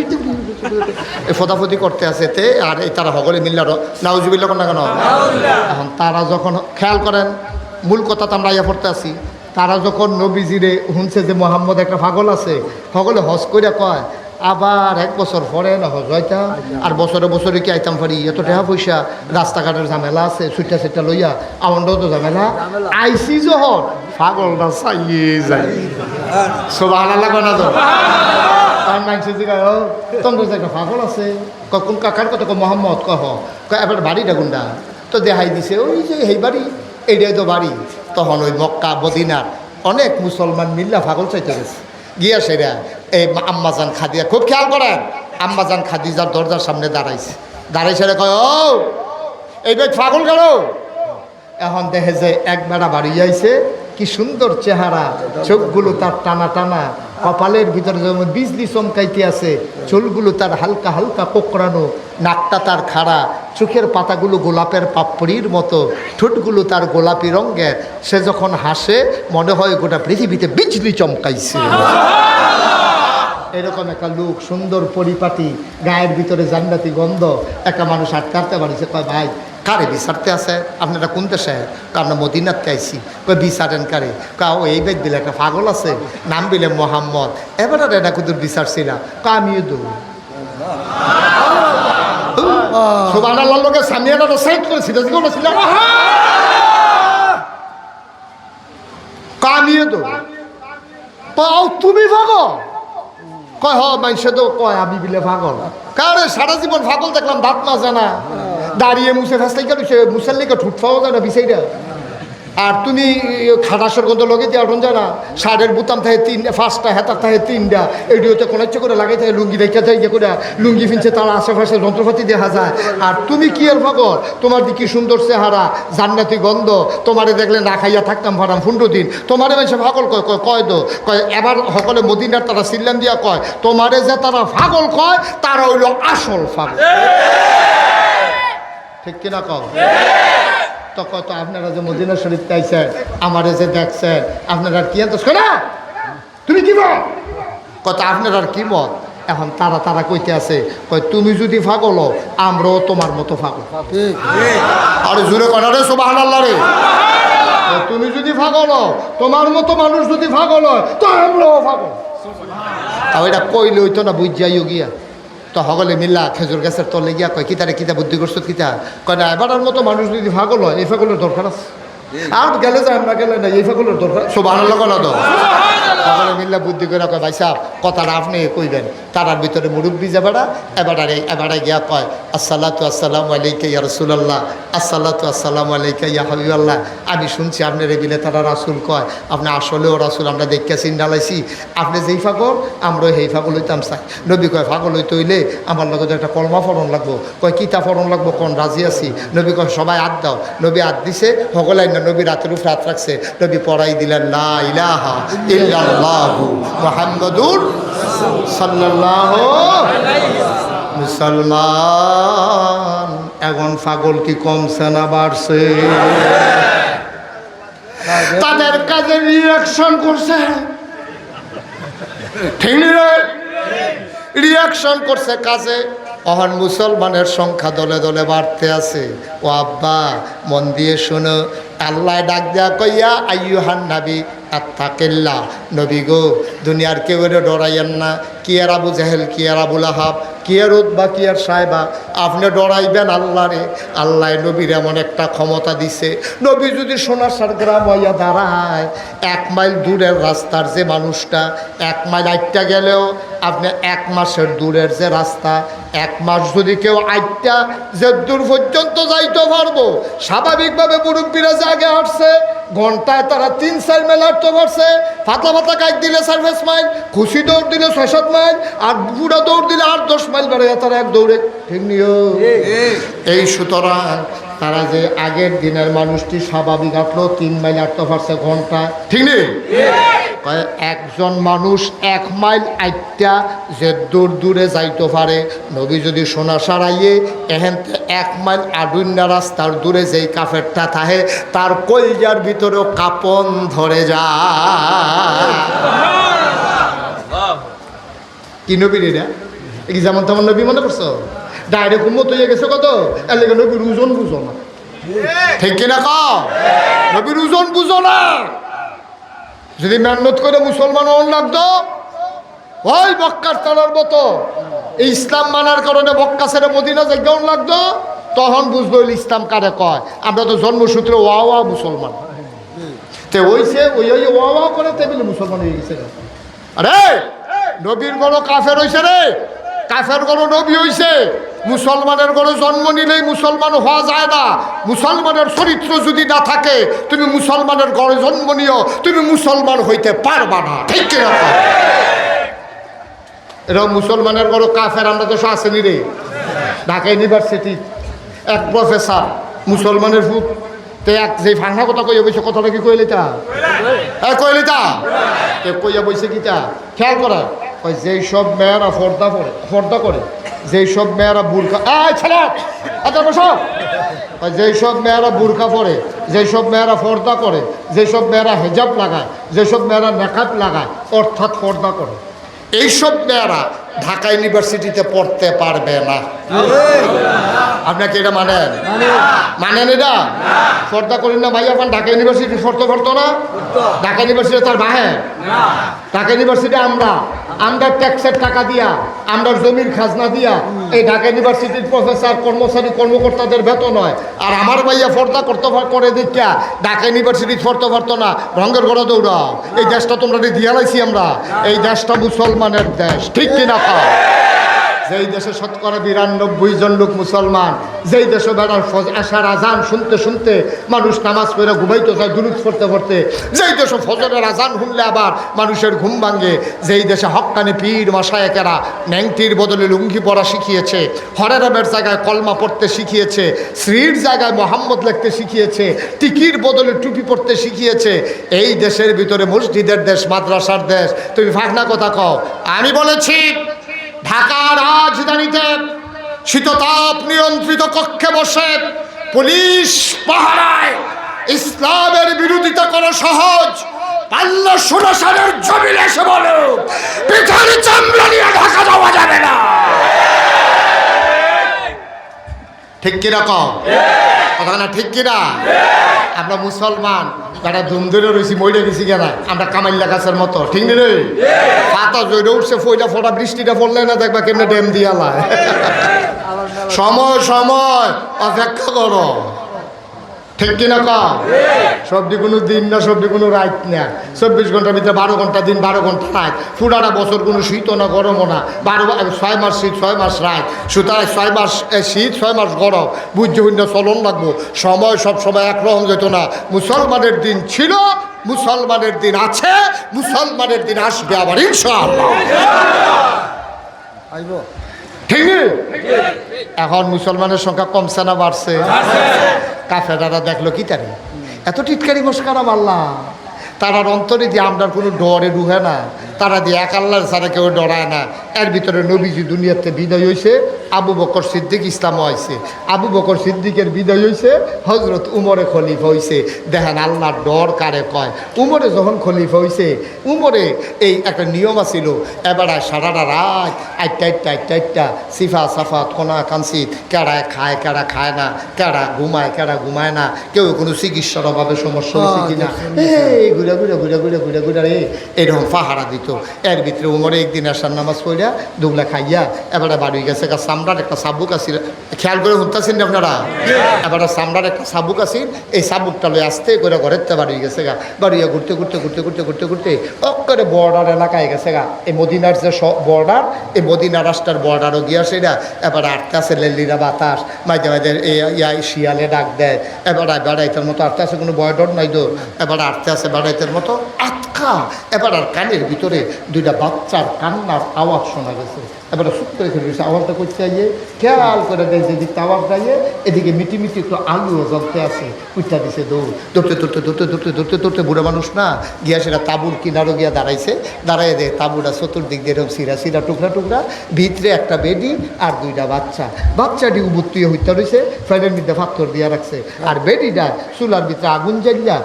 ফোদাফুদি করতে আছে তে, আর এই তারা সকলে মিল্লার নাউজুবিল্লাহ কোন না কেন। এখন তারা যখন খেয়াল করেন, মূল কথা তো আমরা ইয়া পড়তে আছি, তারা যখন নবীজিরে শুনছে যে মোহাম্মদ একটা পাগল আছে, সকলে হজ কইরা কয় আবার 1 বছর পরে না হজ হইতাম, আর বছরে বছরে কি আইতাম পারি, এত টাকা পয়সা, রাস্তাঘাটের ঝামেলা আছে, ছুটা ছুটা লইয়া আমারও তো ঝামেলা। আইসি যখন পাগলটা চাইয়ে যায়। সুবহানাল্লাহ কয় না তো? তোমার একটা পাগল আছে, কোন কাকার কথা? মোহাম্মদ কহ, এবার বাড়িটা গুন্ডা তো দেখাই দিছে, ওই যে এই বাড়ি, এইটাই তো বাড়ি। তখন ওই মক্কা মদিনার অনেক মুসলমান মিল্লা পাগল চাইতে গেছে গিয়া সেরা এই আম্মাজান খাদিজা, খুব খেয়াল করেন, আম্মাজান খাদিজার দরজার সামনে দাঁড়াইছে। সেরে কয় ও এই ভাই পাগল গেল। এখন দেখে যে এক বেড়া বাড়ি যাইছে, কি সুন্দর চেহারা, চোখগুলো তার টানা টানা, কপালের ভিতরে যেমন বিজলি চমকাইতে আছে, চুলগুলো তার হালকা হালকা কোকড়ানো, নাকটা তার খাড়া, চোখের পাতাগুলো গোলাপের পাপড়ির মতো, ঠোঁটগুলো তার গোলাপি রঙের। সে যখন হাসে মনে হয় গোটা পৃথিবীতে বিজলি চমকাইছে। এরকম একটা লোক, সুন্দর পরিপাটি, গায়ের ভিতরে জান্নাতি গন্ধ, একটা মানুষ আটকাতে পারিছে। কয় ভাই কারে বিচারতে আছে? আপনারা কোন দেশে? আমরা মদিনাতে আইছি। কই বিচারেন কারে? কাও এই বেদ দিলে একটা পাগল আছে, নাম দিলে মোহাম্মদ, এবারে এটা কুদুর বিচারছিলাম। আমিও দৌ সুবহানাল্লাহ লোকে সামিয়াটা সাইড করেছিল। কামিয়ে তো পাও তুমি পাগল কয় হ মানুষে তো কয় আমি বিলে পাগল কারণ সারা জীবন পাগল দেখলাম দাঁত মাজে না দাঁড়িয়ে মুছে ফেসলাই কারুছে মুছের লেগে ঠুট পাওয়া যায় না বিষয়টা আর তুমি খাটাসের গন্ধ লগে দিয়ে আটন যায় না শার্টের বুতাম থাকে পাঁচটা হেতার থাকে তিনটা এডিওতে কোনো ইচ্ছে করে লাগাই থাকে লুঙ্গি রেখে থাকে করে লুঙ্গি ফিনছে তার আশেপাশে যন্ত্রপাতি দেখা যায় আর তুমি কি এর পাগল তোমার দি কি সুন্দর চেহারা জান্নাতি গন্ধ তোমারে দেখলে না খাইয়া থাকতাম ভাড়াম 15 দিন তোমারে মানুষে পাগল কয় কয় দো কয় এবার সকলে মদিনার তারা সিল্লান দিয়া কয় তোমারে যে তারা পাগল কয় তারা হইল আসল পাগল ঠিক কিনা কও তো কত আপনারা যে মদিনা শরীফ চাইছেন আমারে যে দেখছেন আপনারা কি আনতেছ না তুমি কি মত কত আপনার আর কি মত এখন তারা কইতে আছে কয় তুমি যদি পাগল আমরাও তোমার মতো পাগল আরে জুড়ে কয় রে সুবহানাল্লাহ রে তুমি যদি পাগল তোমার মতো মানুষ যদি পাগল হয় তো আমরাও পাগল আর এটা কইলে হইতো না বুঝ যাইও গিয়া তো সকলে মিল্লা খেজুর গাছের তলে গিয়া কয় কিতারে কিতা বুদ্ধি করছো কিতা কয় না এবারের মতো মানুষ যদি পাগল হয় এই পাগলের দরকার আছে আর গেলে যায় আমরা গেলে না এই পাগলের দরকার সুবহানাল্লাহ কনা তো সকলে মিল্লা বুদ্ধি করে কয় ভাই সাহেব কথাটা আপনি কইবেন তারার ভিতরে মুরব্বী যাবাটা এবারে গিয়া কয় আসসালাতু আসসালামু আলাইকা ইয়া রাসূলুল্লাহ আসসালাতু আসসালামু আলাইকা ইয়া হাবিবাল্লাহ আমি শুনছি আপনার এই বিলে তারা রাসূল কয় আপনি আসলেও রাসূল আমরা দেখে চিন্তালাইছি আপনি যেই পাগল আমরাও সেই পাগল হইতাম চাই নবী কয় পাগল হইতে হইলে আমার লগত একটা কলমা ফরণ লাগবো কয় কিতা ফরণ লাগবো কোন রাজি আছি নবী কয় সবাই হাত দাও নবী হাত দিছে সকলাই না নবী রাতের উপর হাত রাখছে নবী পড়াই দিলেন লা ইলাহা ইল্লাল্লাহু মুহাম্মাদুর সাল্লাল্লাহু মুসলমান এখন পাগল কি কমছে না বাড়ছে তাদের কাজে রিয়াকশন করছে ঠিক রিয়াকশন করছে কাজে অহন মুসলমানের সংখ্যা দলে দলে বাড়তে আছে ও আব্বা মন দিয়ে শোনো আল্লাহ ডাক দেয়া কইয়া আইয়ুহান নাবী আত্তাকিল্লাহ নবী গো দুনিয়ার কেউ ডরাইয়েন না কি আর আবু জাহেল কি আর আবুল আহাব কি আর উতবা কি আর সাহেবা আপনি ডরাইবেন আল্লাহরে আল্লাহ নবীর এমন একটা ক্ষমতা দিছে নবী যদি সোনারসার গ্রাম হইয়া দাঁড়ায় 1 মাইল দূরের রাস্তার যে মানুষটা 1 মাইল আইটটা গেলেও আপনি 1 মাসের দূরের যে রাস্তা 1 মাস যদি কেউ আইটটা যে দূর পর্যন্ত যাইতে পারবো স্বাভাবিকভাবে মুরব্বীরা যে আগে হাঁটছে ঘন্টায় তারা 3-4 মাইল হাঁটতে পারছে ফাতা কাজ দিলে 4-5 মাইল খুশি দৌড় দিলে 6-7 মাইল আর বুড়া দৌড় দিলে 8-10 মাইল বেড়ে তারা এক দৌড়ে ঠিক নিও এই সুতরাং তারা যে আগের দিনের মানুষটি স্বাভাবিক হাঁটলো 3 মাইল হাঁটতে পারছে ঘন্টা ঠিক নেই একজন মানুষ 1 মাইল আইটটা যে দূরে যাইতে পারে নবী যদি সোনা সারাইয়ে এহেন 1 মাইল আডুন্না রাস্তার দূরে যেই কাফেরটা থাকে তার কলজার ভিতরেও কাপন ধরে যায় কি নবীর এটা কি যেমন তেমন নবী মনে করছো ডাইরেক্ট উম্মত হয়ে গেছে কত এর লেগে নবীর ওজন বুঝো না ঠিক কিনা কও নবীর ওজন বুঝো না যদি মেহনত করে মুসলমান হন লাগতো ওই মক্কার তালার মতো এই ইসলাম মানার কারণে মক্কা ছেড়ে মদিনা যাইতে লাগতো তখন বুঝবো ইসলাম কারে কয় আমরা তো জন্মসূত্রে ওয়া মুসলমান তে ওইছে ওই ওয়া করে তেবিলে মুসলমান হয়ে গেছে আরে নবীর বড় কাফের হইছে রে কাফের বড় নবী হইছে মুসলমানের ঘরে জন্ম নিলেই মুসলমান হওয়া যায় না মুসলমানের চরিত্র যদি না থাকে তুমি মুসলমানের ঘরে জন্ম নিও তুমি মুসলমান হইতে পারবা না ঠিক কিনা এরা মুসলমানের ঘরে কাফের আমরা তো আসেনি রে ঢাকা ইউনিভার্সিটি এক প্রফেসর মুসলমানের ফুট তে এক যে ফাঁকা কথা কইয়া বইছে কথাটা কি কইলিতা কইলিতা তে কইয়া বইছে কিতা খেয়াল করা ওই যেই সব মেয়েরা ফর্দা করে যেই সব মেয়েরা বুরকা ছেলে আচ্ছা বসো যেই সব মেয়েরা বুরকা পরে যেই সব মেয়েরা পর্দা করে যেসব মেয়েরা হেজাব লাগায় যেসব মেয়েরা মেকআপ লাগায় অর্থাৎ পর্দা করে এইসব মেয়েরা ঢাকা ইউনিভার্সিটিতে পড়তে পারবে না আপনাকে এটা মানেন এটা পর্দা করেন না ভাই এখন ঢাকা ইউনিভার্সিটি পড়তো না ঢাকা ইউনিভার্সিটি তার বাহে ঢাকা ইউনিভার্সিটি আমরা আমরা ট্যাক্সের টাকা দিয়া, আমরা জমির খাজনা দিয়া এই ঢাকা ইউনিভার্সিটির প্রফেসর কর্মচারী কর্মকর্তাদের বেতন হয়। আর আমার ভাইয়া ফর্দা করতে করে দেখা ঢাকা ইউনিভার্সিটি পড়তে পারতো না, রঙের ঘরে দৌড়াও। এই দেশটা তোমরা দিয়া লাইছি আমরা, এই দেশটা মুসলমানের দেশ, ঠিক কিনা? যেই দেশে শতকরা ৯২ জন লোক মুসলমান, যেই দেশে বেড়ার আশার আজান শুনতে শুনতে মানুষ নামাজ পড়ে ঘুমাইতে যায় দুরূদ পড়তে পড়তে, যেই দেশে ফজরের আজান শুনলে আবার মানুষের ঘুম ভাঙে, যেই দেশে হক্কানি পীর মাশায়েখেরা ন্যাংটির বদলে লুঙ্গি পরা শিখিয়েছে, হরেরামের জায়গায় কলমা পড়তে শিখিয়েছে, শ্রীর জায়গায় মোহাম্মদ লিখতে শিখিয়েছে, টিকির বদলে টুপি পড়তে শিখিয়েছে, এই দেশের ভিতরে মসজিদের দেশ, মাদ্রাসার দেশ, তুমি ফাঁকনা কথা কও। আমি বলেছি ঢাকার রাজধানীতে শীততাপ নিয়ন্ত্রিত কক্ষে বসে পুলিশ পাহারায় ইসলামের বিরোধিতা করা সহজ। ১৫০ সালের জমিন এসে বলো পিঠার চামড়া নিয়ে ঢাকা যাওয়া যাবে না, ঠিক কিনা কও? কথা না ঠিক কিনা? আমরা মুসলমান যারা ধুম ধরে রয়েছি মইটা গেছি কেনা, আমরা কামাইল্লা গাছের মতো, ঠিক নি রে? পাতা জৈরে উঠছে, ফইটা ফোটা বৃষ্টিটা পড়লে না দেখবা কেমনে ড্যাম দিয়ালায়। সময় সময় অপেক্ষা করো, ঠিক কিনা কও? সবজি কোনো দিন না, সবজি কোনো রাত না, ২৪ ঘন্টার ভিতরে ১২ ঘন্টা দিন, ১২ ঘন্টা রাত। পুরাটা বছর কোনো শীত না গরমও না, ৬ মাস শীত ৬ মাস রাত, সুতরাং ৬ মাস শীত ৬ মাস গরম, বুঝতে হইনা চলন লাগবো। সময় সব সময় একরকম যেত না। মুসলমানের দিন ছিল, মুসলমানের দিন আছে, মুসলমানের দিন আসবে আবার ইনশাআল্লাহ, ঠিক না? এখন মুসলমানের সংখ্যা কমছে না বাড়ছে? কাফেরারা দেখলো কি তারে এত টিটকারি মস্কারা মারলাম, তারার অন্তরে দিয়ে আমরা কোনো ডরে ঢুকে না, তারা দিয়ে এক আল্লাহর ছাড়া কেউ ডরায় না। এর ভিতরে নবীজি দুনিয়াতে বিদায় হয়েছে, আবু বকর সিদ্দিক ইসলাম হয়েছে, আবু বকর সিদ্দিকের বিদায় হয়েছে, হজরত উমরে খলিফা হয়েছে। দেখেন আল্লাহর ডর কারে কয়। উমরে যখন খলিফা হয়েছে, উমরে এই একটা নিয়ম আছিল, এবারে সারাটা রাত আটটা সিফা সাফাত কোনা কানসিত, কেড়ায় খায় কেড়া খায় না, কেড়া ঘুমায় না, কেউ কোনো চিকিৎসার অভাবে সমস্যা হয়েছে কিনা, এই ঘুরে রে এরকম পাহারা দিত। এর ভিতরে উমরে একদিন আসার নামাজ পড়িয়া দুগলা খাইয়া এবারে বাড়ি গেছে। চামড়ার একটা চাবুক আছিল, খেয়াল করে শুনতেছেন না আপনারা? এবারে চামড়ার একটা চাবুক আছিল, এই চাবুকটা লই আসতে করে ঘরের তে বাড়ি গেছে গা। বাড়িয়া ঘুরতে অক্করে বর্ডার এলাকায় গেছে গা। এই মদিনার যে বর্ডার, এই মদিনা রাষ্ট্রের বর্ডারও গিয়া সেটা এবারে আটতে আছে লেলিরা বাতাস, মাঝে এই শিয়ালে ডাক দেয়, এবারে বেড়াইতের মতো আটতে আছে, কোনো বয় ডর নাই তো, এবারে আটতে আছে বেড়াইতের মতো আটকা। এবার আর কানের ভিতরে দুইটা বাচ্চার কান্নার আওয়াজ শোনা গেছে। এবারে চুপ করে খেলে গেছে, আওয়াজটা করতে আইয়ে খেয়াল করে দেয় যেদিকে আওয়াজ যাইয়ে এদিকে মিটি একটু আলুও জ্বলতে আছে, উঠটা দিছে দৌড়তে বুড়ো মানুষ না গিয়া সেটা তাঁবুর কিনারও গিয়া দাঁড়ায় দেয় তাঁবুটা চতুর্দিক দিয়ে এরকম সিরা টুকরা, ভিতরে একটা বেডি আর দুইটা বাচ্চাটি উবুত্তুয়ে হইতে রয়েছে, ফ্যানের মধ্যে ফাত্তর দিয়া রাখছে। আর বেডিটা চুলার ভিতরে আগুন জ্বালিয়া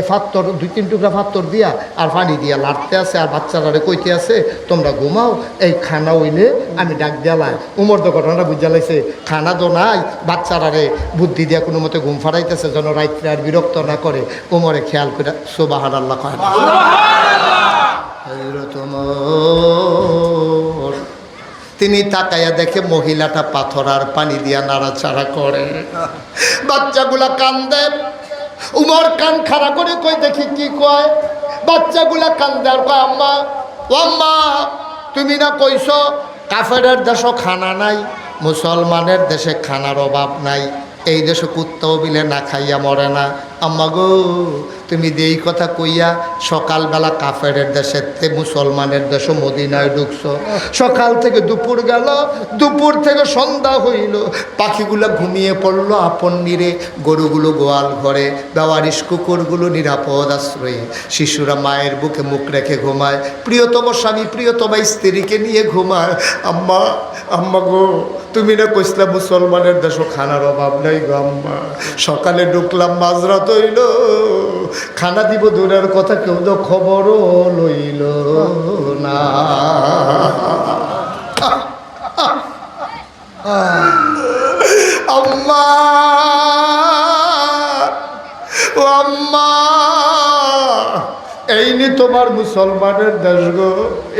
ফাত্তর ২-৩ টুকরা ফাত্তর দিয়া আর পানি দিয়া লাড়তে আছে। আর বাচ্চারা কইতে আছে তোমরা ঘুমাও, এই খানা হইলে আমি ডাক দিয়ালাই। উমর তো ঘটনাটা বুঝা লাইছে, খানা তো নাই, বাচ্চারা বুদ্ধি দিয়া কোনো মতে ঘুম ফাড়াইতেছে যেন রাত্রে আর বিরক্ত না করে। উমরে খেয়াল করে সুবহানাল্লাহ কয় না। তিনি তাকাইয়া দেখে মহিলাটা পাথর আর পানি দিয়া নাড়াচাড়া করে, বাচ্চাগুলা কান্দে। উমর কান খাড়া করে কই দেখি কি কয়। বাচ্চাগুলা কান্দে আর কয় আম্মা, ও আম্মা তুমি না কইছ কাফেরের দেশে খানা নাই, মুসলমানের দেশে খানার অভাব নাই, এই দেশে কুত্তাও বিলে না খাইয়া মরে না। আম্মা গো তুমি এই কথা কইয়া সকালবেলা কাফেরের দেশেতে মুসলমানের দেশে মদিনায় ঢুকছ। সকাল থেকে দুপুর গেল, দুপুর থেকে সন্ধ্যা হইল, পাখিগুলো ঘুমিয়ে পড়লো আপন নিরে, গরুগুলো গোয়াল ঘরে, বেওয়ারিশ কুকুরগুলো নিরাপদ আশ্রয়ে, শিশুরা মায়ের বুকে মুখ রেখে ঘুমায়, প্রিয়তম স্বামী প্রিয়তমা স্ত্রীকে নিয়ে ঘুমায়। আম্মা গো তুমি না কইসলা মুসলমানের দেশে খানার অভাব নাই গো আম্মা। সকালে ঢুকলাম মাঝরাত হইল, খানা দিব দূরের কথা কেউ তো খবরও লইল না। আম্মা ও আম্মা এই নি তোমার মুসলমানের দেশ গো,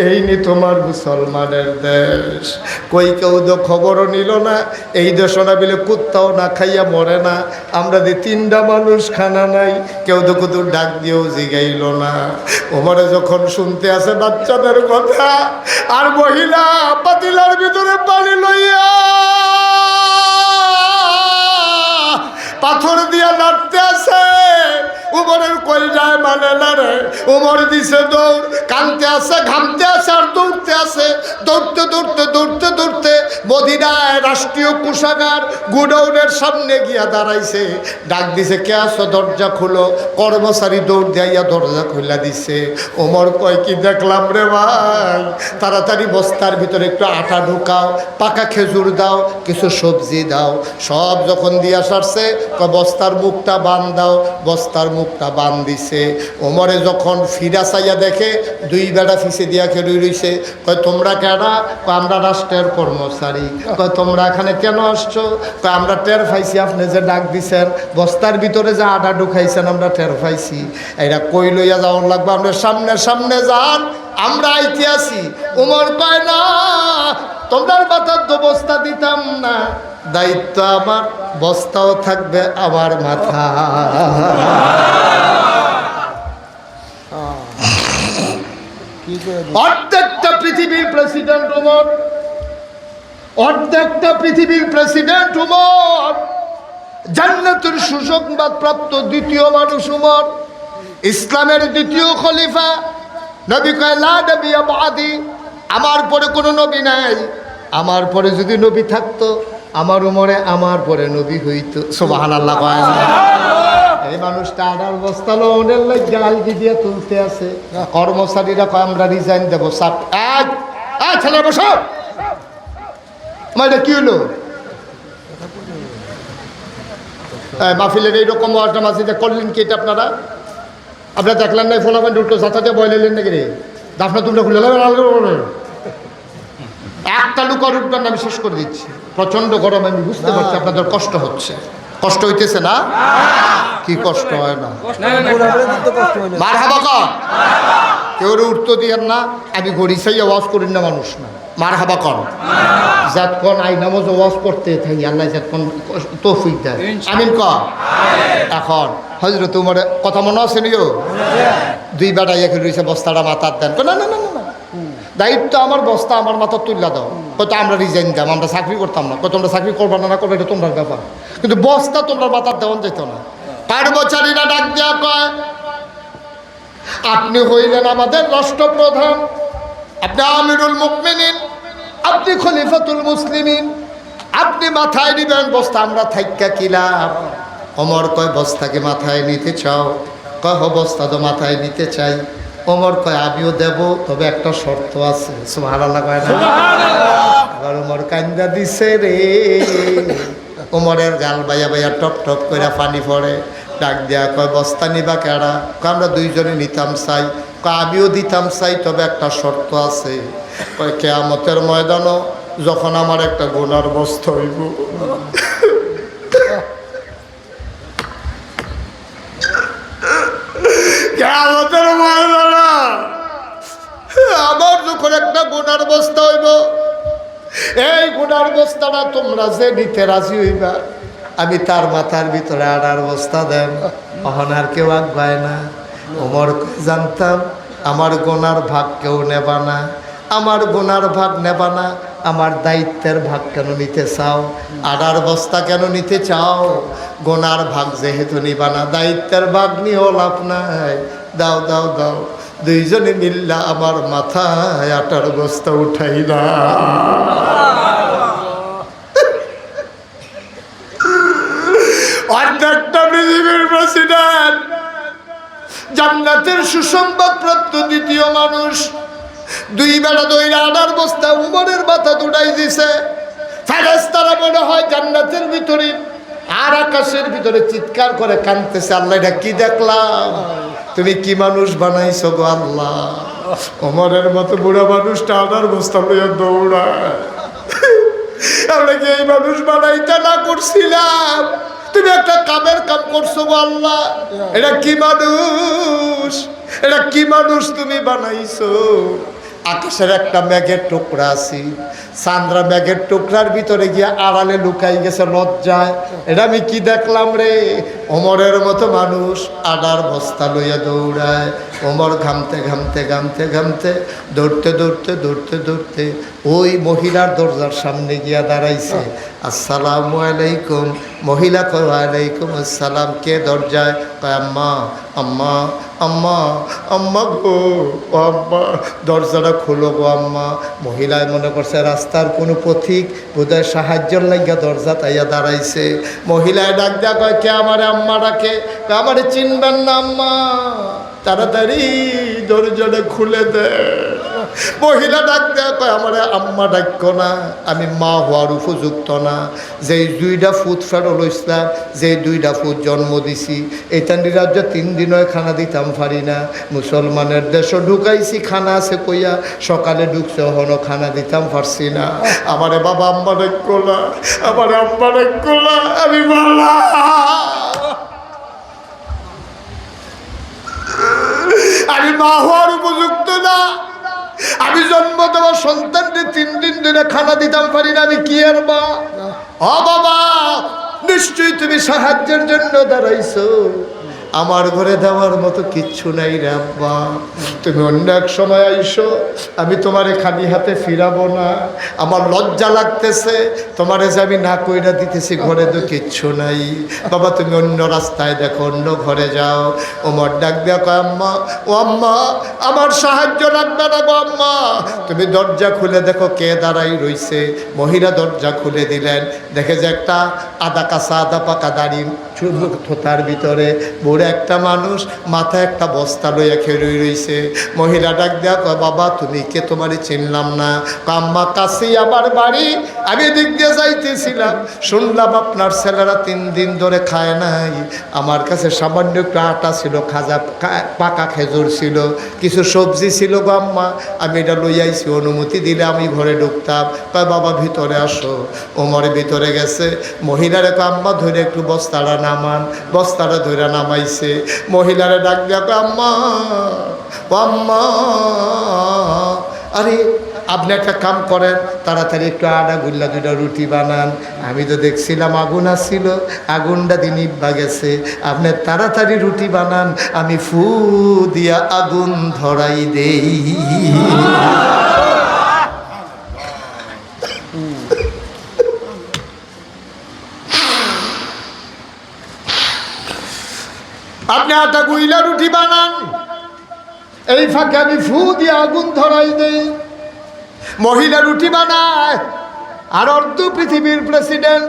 এই নি তোমার মুসলমানের দেশ। কই কেউ তো খবরও নিল না, এই দেশ না বিলে কুত্তাও না খাইয়া মরে না। আমরা যে তিনটা মানুষ খানা নাই, কেউ তো কত ডাক দিয়েও জিগাইল না। ওমরে যখন শুনতে আসে বাচ্চাদের কথা, আর মহিলা পাতিলার ভিতরে পানি লইয়া পাথর দিয়া নাড়তে আছে, উমরের কই যায় মানে না রে। উমর দিছে দৌড়, কানতে আছে, ঘামতে আছে, আর দৌড়তে আছে। দৌড়তে দৌড়তে দৌড়তে দৌড়তে মদিনায় রাষ্ট্রীয় কোষাগার গুডাউনের সামনে গিয়া দাঁড়াইছে। ডাক দিছে, কে আছো? দরজা খুলো। কর্মচারী দৌড় দিয়া দরজা খুলে দিছে। ওমর কয়, কি দেখলাম রে ভাই, তাড়াতাড়ি বস্তার ভিতরে একটু আটা ঢুকাও, পাকা খেজুর দাও, কিছু সবজি দাও। সব যখন দিয়া সারছে, বস্তার মুখটা বান দাও। বস্তার মুখটা বান দিছে। ওমরে যখন ফিরা চাইয়া দেখে দুই বেড়া ফিসে দিয়া খেলুই রইছে। কয়, তোমরা কেনা? কয়, আমরা রাষ্ট্রের কর্মচারী। কয়, তোমরা এখানে কেন আসছো? কয়, আমরা টের পাইছি আপনি যে ডাক দিছেন, বস্তার ভিতরে যে আটা ঢুকাইছেন আমরা টের পাইছি। এরা কই লইয়া যাওয়ার লাগবে, আমরা সামনে সামনে যান, আমরা আইতে আসি। ওমর কয়, না, তোমরার মাথার তো বস্তা দিতাম না, দায়িত্ব আমার, বস্তাও থাকবে আমার মাথা। অর্ধেকটা পৃথিবীর প্রেসিডেন্ট উমর, অর্ধেকটা পৃথিবীর প্রেসিডেন্ট উমর, জান্নাতের সুসংবাদ প্রাপ্ত দ্বিতীয় মানুষ উমর, ইসলামের দ্বিতীয় খলিফা। নবী কয়, লা নবিয়্যা বাদি, আমার পরে কোনো নবী নাই। আমার পরে যদি নবী থাকতো, আমার উমরে আমার পরে নবী হইতো। সুবহানাল্লাহ। কয় এই মানুষটা আনার বস্তা লোনের লাগে আলগি দিয়ে তুলতে আছে। কর্মচারীরা কয়, আমরা রিজাইন দেবো। সাপ ছেলে বসো, এটা কি হলো? মাহফিলের এইরকম ওয়াজটা মাসিদে করলেন কি এটা আপনারা? আপনারা দেখলেন না ফোলাফেন উল্টো সাথে বয়লেন নাকি রে? দাফনা তুলটা খুলে একটা লুক আর উঠবেন, আমি শেষ করে দিচ্ছি। প্রচন্ড গরম, আমি বুঝতে পারছি আপনাদের কষ্ট হচ্ছে। কষ্ট হইতেছে না? কি কষ্ট হয় না? মারহাবা কর, কেউ উঠতে দিয়েন না। আমি গড়িসাই আওয়াজ করি না, মানুষ না। মারহাবা কর, যতক্ষণ আই নামাজ আওয়াজ করতে থাকি, আল্লাহ যতক্ষণ তৌফিক দেয়। আমিন কর। এখন হযরত উমরের কথা মনে আছে নিও? দুই বেটা একে রয়েছে, বস্তাটা মাথার দেন। না না না না, দায়িত্ব আমার, বস্তা আমার মাথা তুললা দাও। কত আমরা রিজাইন দাম, আমরা চাকরি করতাম না। কত তোমরা চাকরি করবা না করবে, এটা তোমার ব্যাপার, কিন্তু বস্তা তোমরা মাথার দেওয়ান যেত না। কর্মচারীরা ডাক দেওয়া কয়, আপনি হইলেন আমাদের রাষ্ট্রপ্রধান, আপনি আমিরুল মুমিনিন, আপনি খলিফাতুল মুসলিমিন, আপনি মাথায় নিবেন বস্তা, আমরা থাইক্কা কি লাভ? ওমর কয়, বস্তাকে মাথায় নিতে চাও? কয়, বস্তা তো মাথায় নিতে চাই। ওমর কয়, আমিও দেব, তবে একটা শর্ত আছে। সুবহানাল্লাহ কয় না? এবার ওমর কান্দা দিছে রে। ওমরের গাল বাইয়া বাইয়া টপ টপ করে পানি পড়ে। ডাক দেয়া কয়, বস্তা নিবা কেডা? কয়, আমরা দুইজনে নিতাম চাই। কয়, আমিও দিতাম চাই, তবে একটা শর্ত আছে। কয়, কিয়ামতের ময়দানও যখন আমার একটা গুনার বস্তা হইব, কিয়ামতের ময়দানে আমার যখন একটা গুনার বস্তা হইব, এই গুনার বস্তাটা তোমরা যে নিতে রাজি হইবা, আমি তার মাথার ভিতরে আনার বস্তা দেন। অহন আর কেউ আগায় না। ওমর জানতাম আমার গোনার ভাগ কেউ নেবা না, আমার গোনার ভাগ নেবা না, আমার দায়িত্বের ভাগ কেন নিতে চাও? আনার বস্তা কেন নিতে চাও? গোনার ভাগ যেহেতু নিবা না, দায়িত্বের ভাগ নিয়েও লাভ নাই। দাও দাও দাও, দুইজনে মিল্লা আমার মাথায় আটার বস্তা উঠাই না। অর্ধেকটা পৃথিবীর প্রেসিডেন্ট, জান্নাতের সুসংবাদ প্রাপ্ত দ্বিতীয় মানুষ, দুই বেলা দইরা আনার বস্তা উমরের মাথা দুটাই দিছে। ফেরেশতারা মনে হয় জান্নাতের ভিতরে আর আকাশের ভিতরে চিৎকার করে কাঁদতেছে, আল্লাহ এটা কি দেখলাম, তুমি কি মানুষ বানাইছো গো আল্লাহ। ওমরের মতো বুড়া মানুষটা আনার বস্তা লইয়া দৌড়ায়। আমরা কি এই মানুষ বানাইতে না করছিলাম? তুমি একটা কামের কাম করছো গো আল্লাহ। এটা কি মানুষ, এটা কি মানুষ তুমি বানাইছো? আকাশের একটা মেঘের টুকরা আছে, চান্দ্রা মেঘের টুকরার ভিতরে গিয়ে আড়ালে লুকাই গেছে লজ্জায়। এটা আমি কি দেখলাম রে? ওমরের মতো মানুষ আডার বস্তা লইয়া দৌড়ায়। ওমর ঘামতে ঘামতে ঘামতে ঘামতে দৌড়তে দৌড়তে দৌড়তে দৌড়তে ওই মহিলার দরজার সামনে গিয়া দাঁড়াইছে। আসসালামু আলাইকুম। মহিলা কয় ওয়ালাইকুম আসসালাম। কে দরজায়? কয় আম্মা আম্মা আম্মা আম্মা গো, ও আম্মা দরজাটা খুলো গো আম্মা। মহিলায় মনে করছে রাস্তার কোনো পথিক বোধহয় সাহায্যের লাগিয়া দরজা তাইয়া দাঁড়াইছে। মহিলায় ডাক দেয়া কয় কে আমারে আম্মা ডাকে? আমারে চিনবেন না আম্মা, তাড়াতাড়ি দরজাটা খুলে দে। মহিলা ডাক দেয়া কয় আমারে আম্মা ডাক্য না, আমি মা হওয়ার উপযুক্ত না। যেই 2টা ফুট ফেরল ইসলাম, যেই 2টা ফুট জন্ম দিছি, এইটানি রাজ্য 3 দিন খানা দিতাম পারি না। মুসলমানের দেশও ঢুকাইছি, খানা আছে কইয়া, সকালে ঢুকছে হনো খানা দিতাম পারছি না। আমারে বাবা আম্মা ডাক্য না, আমারে আম্মা ডাক্য না, আমি বলা আমি মা হওয়ার উপযুক্ত না। আমি জন্ম দেওয়া সন্তানকে 3 দিন ধরে খানা দিতাম পারি না, আমি কি আর মা? ও বাবা, নিশ্চয়ই তুমি সাহায্যের জন্য দাঁড়াইছো, আমার ঘরে দেওয়ার মতো কিচ্ছু নাই রে আব্বা। তুমি অন্য এক সময় আইসো, আমি তোমারে খালি হাতে ফিরাবো না। আমার লজ্জা লাগতেছে তোমারে যে আমি না কইরা দিতেছি, ঘরে তো কিচ্ছু নাই। বাবা তুমি অন্য রাস্তায় দেখো, অন্য ঘরে যাও। ওমর ডাক দেয়া কয় আম্মা, ও আম্মা আমার সাহায্য লাগবে না গো আম্মা, তুমি দরজা খুলে দেখো কে দাঁড়াই রইছে। মহিলা দরজা খুলে দিলেন, দেখে যে একটা আদা কাঁচা আদা পাকা দাড়ি থোতার ভিতরে বুড়ো একটা মানুষ, মাথায় একটা বস্তা লইয়া খেয়ে রইছে। মহিলা ডাক দেয়া কয় বাবা তুমি কে? তোমারই চিনলাম না। আম্মা কাছেই আমার বাড়ি, আমি দিক দিয়ে যাইতেছিলাম, শুনলাম আপনার ছেলেরা 3 দিন ধরে খায় নাই। আমার কাছে সামান্য একটু আটা ছিল, খাজা পাকা খেজুর ছিল, কিছু সবজি ছিল গো আম্মা, আমি এটা লইয়াইছি, অনুমতি দিলে আমি ঘরে ঢুকতাম। কয় বাবা ভিতরে আসো। ওমরে ভিতরে গেছে, মহিলারে কয় আম্মা ধরে একটু বস্তাটা নামান। বস্তাটা ধরে নামাইছে। মহিলারে ডাক দেয়া কয় আম্মা ও আম্মা, আরে আপনি একটা কাম করেন, তাড়াতাড়ি একটু আটা গুল্লা 2টা রুটি বানান। আমি তো দেখছিলাম আগুন আসছিল, আগুনটা দিন নিভা গেছে, আপনি তাড়াতাড়ি রুটি বানান, আমি ফু দিয়া আগুন ধরাই দেই। আপনি আটা গুইলা রুটি বানান, এই ফাঁকে আমি ফু দিয়ে আগুন ধরাই দেই। মহিলা রুটি বানায়, আর অর্ধ পৃথিবীর প্রেসিডেন্ট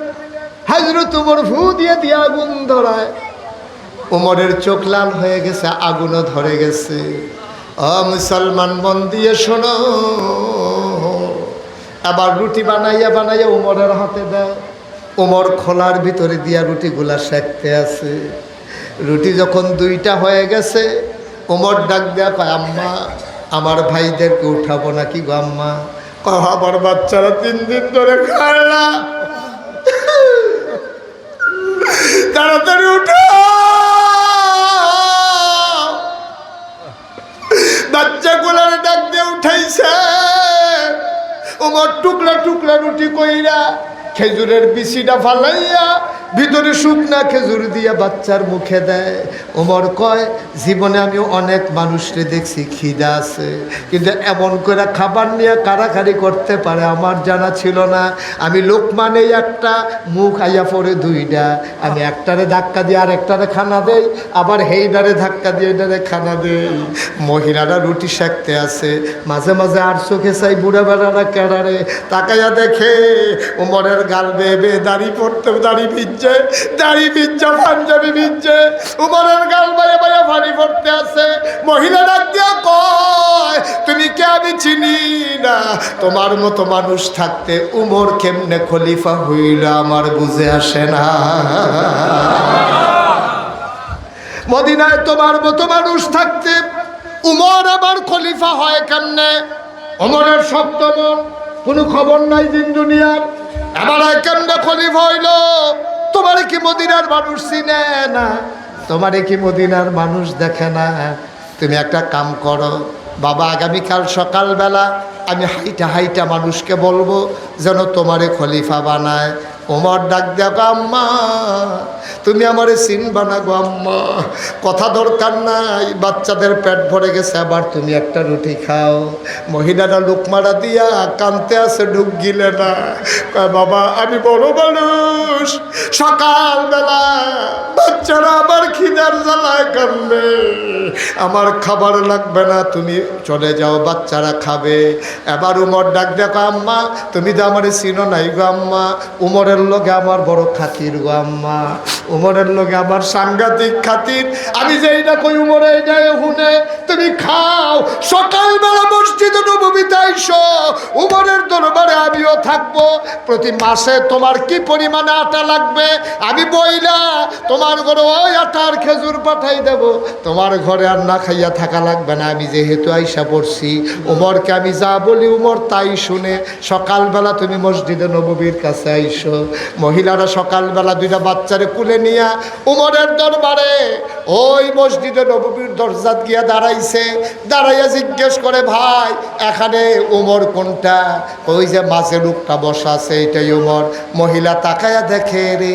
হযরত ওমর ফু দিয়ে দিয়ে আগুন ধরায়। ওমরের চোখ লাল হয়ে গেছে, আগুনও ধরে গেছে। ও মুসলমান মন দিয়ে শোনো, আবার রুটি বানাইয়া বানাইয়া ওমরের হাতে দেয়। ওমর খোলার ভিতরে দিয়া রুটিগুলা সেঁকতে আছে। রুটি যখন 2টা হয়ে গেছে, ওমর ডাক দেয়া কয় আম্মা আমার ভাইদেরকে উঠাবো নাকি গো আম্মা? কয় আমার বাচ্চারা 3 দিন ধরে খায় না, তাড়াতাড়ি উঠো। বাচ্চাগুলার ডাক দিয়ে উঠাইছে। ওমর টুকরা টুকরা রুটি কইরা খেজুরের বিচিটা ফালাইয়া ভিতরে শুকনা খেজুর দিয়া বাচ্চার মুখে দেয়। ওমর কয় জীবনে আমি অনেক মানুষকে দেখছি খিদা আছে, কিন্তু এমন করে খাবার নিয়ে কারাকারি করতে পারে আমার জানা ছিল না। আমি লোকমানে একটা, মুখ আইয়া পড়ে 2টা, আমি একটারে ধাক্কা দিয়ে আর একটারে খানা দেই, আবার হেইডারে ধাক্কা দিয়ে এটারে খানা দেই। মহিলারা রুটি সেঁকতে আছে, মাঝে মাঝে আর চোখে চাই বুড়া বেড়ারা কেড়ারে তাকাইয়া দেখে ওমরের গাল বেয়ে বেয়ে দাড়ি পড়তে, দাড়ি ভিজছে, দাড়ি ভিজছে, পাঞ্জাবি ভিজছে, উমরের গাল বাইয়া বাইয়া পানি পড়তে আছে। মহিলা ডাক দিয়া কয় তুমি কে? আমি চিনি না, তোমার মতো মানুষ থাকতে উমর কেমনে খলিফা হইল আমার বুঝে আসে না। মদিনায় তোমার মতো মানুষ থাকতে উমর আবার খলিফা হয় কেমনে? উমরের সপ্তম কোনো খবর নাই দিন দুনিয়ার, এবার কেমনে খলিফা হইল? তো তোমারে কি মদিনার মানুষ চিনে না? তোমারে কি মদিনার মানুষ দেখে না? তুমি একটা কাম করো বাবা, আগামীকাল সকালবেলা আমি হাইটা হাইটা মানুষকে বলবো যেন তোমারে খলিফা বানায়। ওমর ডাক দেখো, আম্মা তুমি আমারে চিনবা না গো আম্মা, কথা দরকার নাই, বাচ্চাদের পেট ভরে গেছে, আবার তুমি একটা রুটি খাও। মহিলারা লোকমারা দিয়া কানতে আছে, ঢুক গিলে না। কয় বাবা আমি বড় মানুষ, সকালবেলা বাচ্চারা আবার খিদার জ্বালায় কান্দে, আমার খাবার লাগবে না, তুমি চলে যাও, বাচ্চারা খাবে। এবার উমর ডাক দেখো, আম্মা তুমি তো আমার চিনো নাই গো আম্মা, উমরের লগে আমার বড় খাতির গো আম্মা, উমরের লগে আমার সাংঘাতিক খাতির, আমি যেই না কই উমরে যাই হুনে তুমি খাও। সকালবেলা মসজিদে নববীতে আইসো, উমরের দরবারে আমিও থাকবো। প্রতি মাসে তোমার কি পরিমাণে আটা লাগবে আমি বইলা তোমার ঘরে ওই আটার খেজুর পাঠাই দেব, তোমার ঘরে আর না খাইয়া থাকা লাগবে না। আমি যেহেতু আইসা পড়ছি, উমরকে আমি যা বলি উমর তাই শুনে। সকালবেলা তুমি মসজিদে নববীর কাছে আইসো। মহিলারা সকালবেলা দুইটা বাচ্চারে কুলে নিয়া উমরের দরবারে ওই মসজিদে নববীর দরজাত গিয়া দাঁড়াইছে। দাঁড়াইয়া জিজ্ঞেস করে, ভাই এখানে উমর কোনটা? ওই যে মাঝে লোকটা বসা আছে এটাই উমর। মহিলা তাকায়া দেখে রে,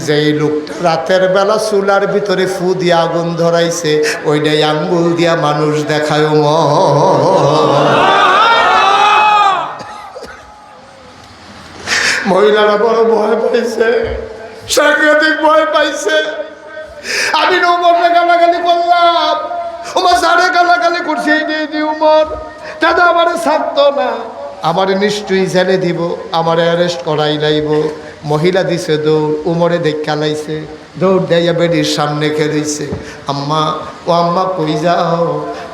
যেই লোকটা রাতের বেলা চুলার ভিতরে ফু দিয়া আগুন ধরাইছে, ওইটাই আঙ্গুল দিয়া মানুষ দেখায় উমর। মহিলারা বড় ভয় পাইছে, সাংঘাতিক ভয় পাইছে। আমি উমরকে গালাগালি করলাম, উমর সারে গালাগালি করছে, এই উমর দাদা আমারে ছাড়তো না, আমারে নিশ্চয়ই জেলে দিব, আমারে অ্যারেস্ট করাই লাইব। মহিলা দিছে দৌড়, উমরে দেখা লাইছে, দৌড় দেয়া বেডির সামনে খেলেছে। আম্মা ও আম্মা কই যাও,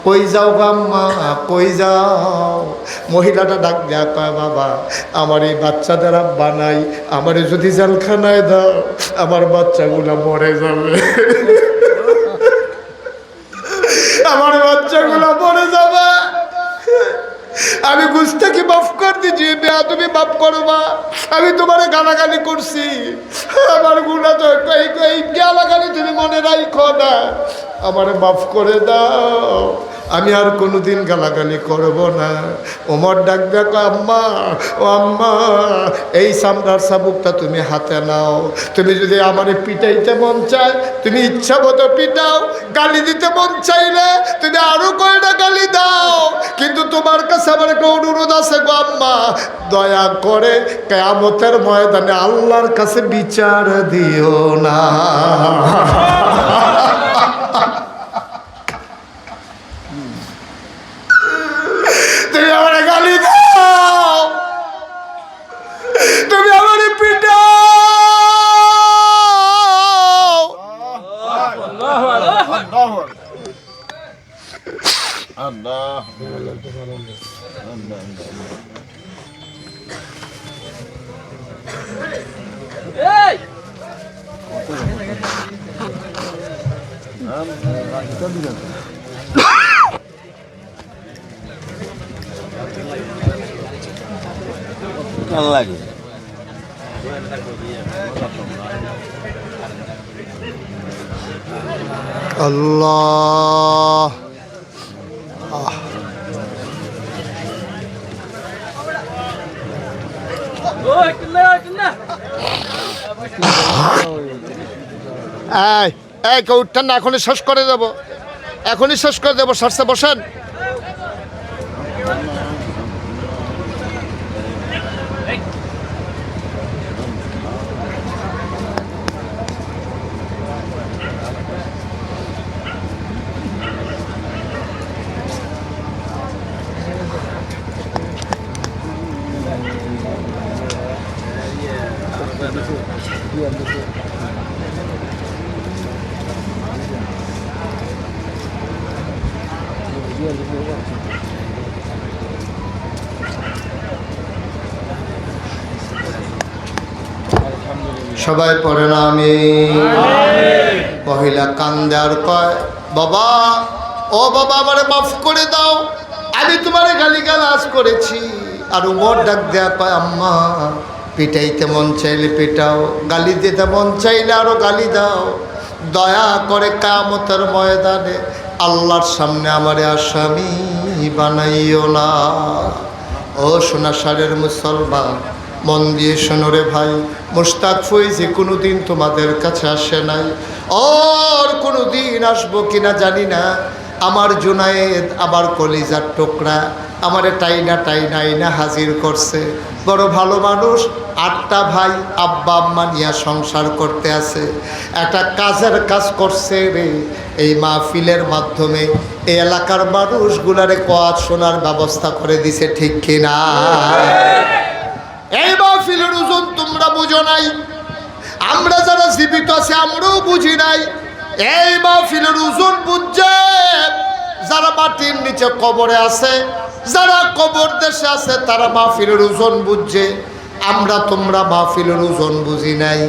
কই যাও গো আম্মা, কই যাও? মহিলাটা ডাক দেয়া কয়, বাবা আমার এই বাচ্চাদের আব্বা নাই, আমারে যদি জেলখানায় দাও আমার বাচ্চাগুলো মরে যাবে, আমার বাচ্চাগুলো মরে যাবে। আমি গুস্তাকে মাফ কর দিছি, তুমি মাফ করবা, আমি তোমারে গালাগালি করছি, আমার গুণা তো এই গালাগালি তুমি মনে রাখো না, আমারে মাফ করে দাও, আমি আর কোনোদিন গালাগালি করব না। ওমর ডাক দেখো, আম্মা ও আম্মা এই চামড়ার চাবুকটা তুমি হাতে নাও, তুমি যদি আমারে পিটাইতে মন চায় তুমি ইচ্ছা মতো পিটাও, গালি দিতে মন চাইলে তুমি আরো কয়টা গালি দাও, কিন্তু তোমার কাছে আমার একটা অনুরোধ আছে গো আম্মা, দয়া করে কিয়ামতের ময়দানে আল্লাহর কাছে বিচার দিও না। তুমি আমার গালি দাও, তুমি আমার পিটাও, লাগে আল্লাহ। এই কেউ উঠতেন না, এখনই শেষ করে দেবো, এখনই শেষ করে দেবো, সারসে বসেন। সবাই পড়ে না আমি। মহিলা কান্দে আর কয়, বাবা ও বাবা আমারে মাফ করে দাও, আমি তোমারে গালিগালাজ করেছি। আর উমর ডাক দেয়া কয়, আম্মা পিটাইতে মন চাইলে পিটাও, গালি দিতে মন চাইলে আরো গালি দাও। দয়া করে কিয়ামতের ময়দানে আল্লাহর সামনে আমারে আসামি বানাইও না। ও সোনা সারের মুসলমান, মন দিয়ে শোনো রে ভাই, মুশতাক ফৈজি কোনোদিন তোমাদের কাছে আসে নাই, ওর কোনোদিন আসবো কিনা জানি না। আমার জুনায়েদ আবার কলিজার টুকরা আমারে টাইনা টাইনা আইনা হাজির করছে। বড় ভালো মানুষ, 8টা ভাই আব্বা আম্মা নিয়ে সংসার করতে আছে। একটা কাজের কাজ করছে রে, এই মাহফিলের মাধ্যমে এই এলাকার মানুষগুলারে কোয়াজ শোনার ব্যবস্থা করে দিছে, ঠিক কিনা? এই মাহফিলের ওজন তোমরা বুঝো নাই, আমরা যারা জীবিত আছি আমরাও বুঝি নাই। এই মাহফিলের ওজন বুঝছে যারা মাটির নিচে কবরে আছে, যারা কবর দেশে আছে, তারা মাহফিলের ওজন বুঝছে। আমরা তোমরা মাহফিলের ওজন বুঝি নাই।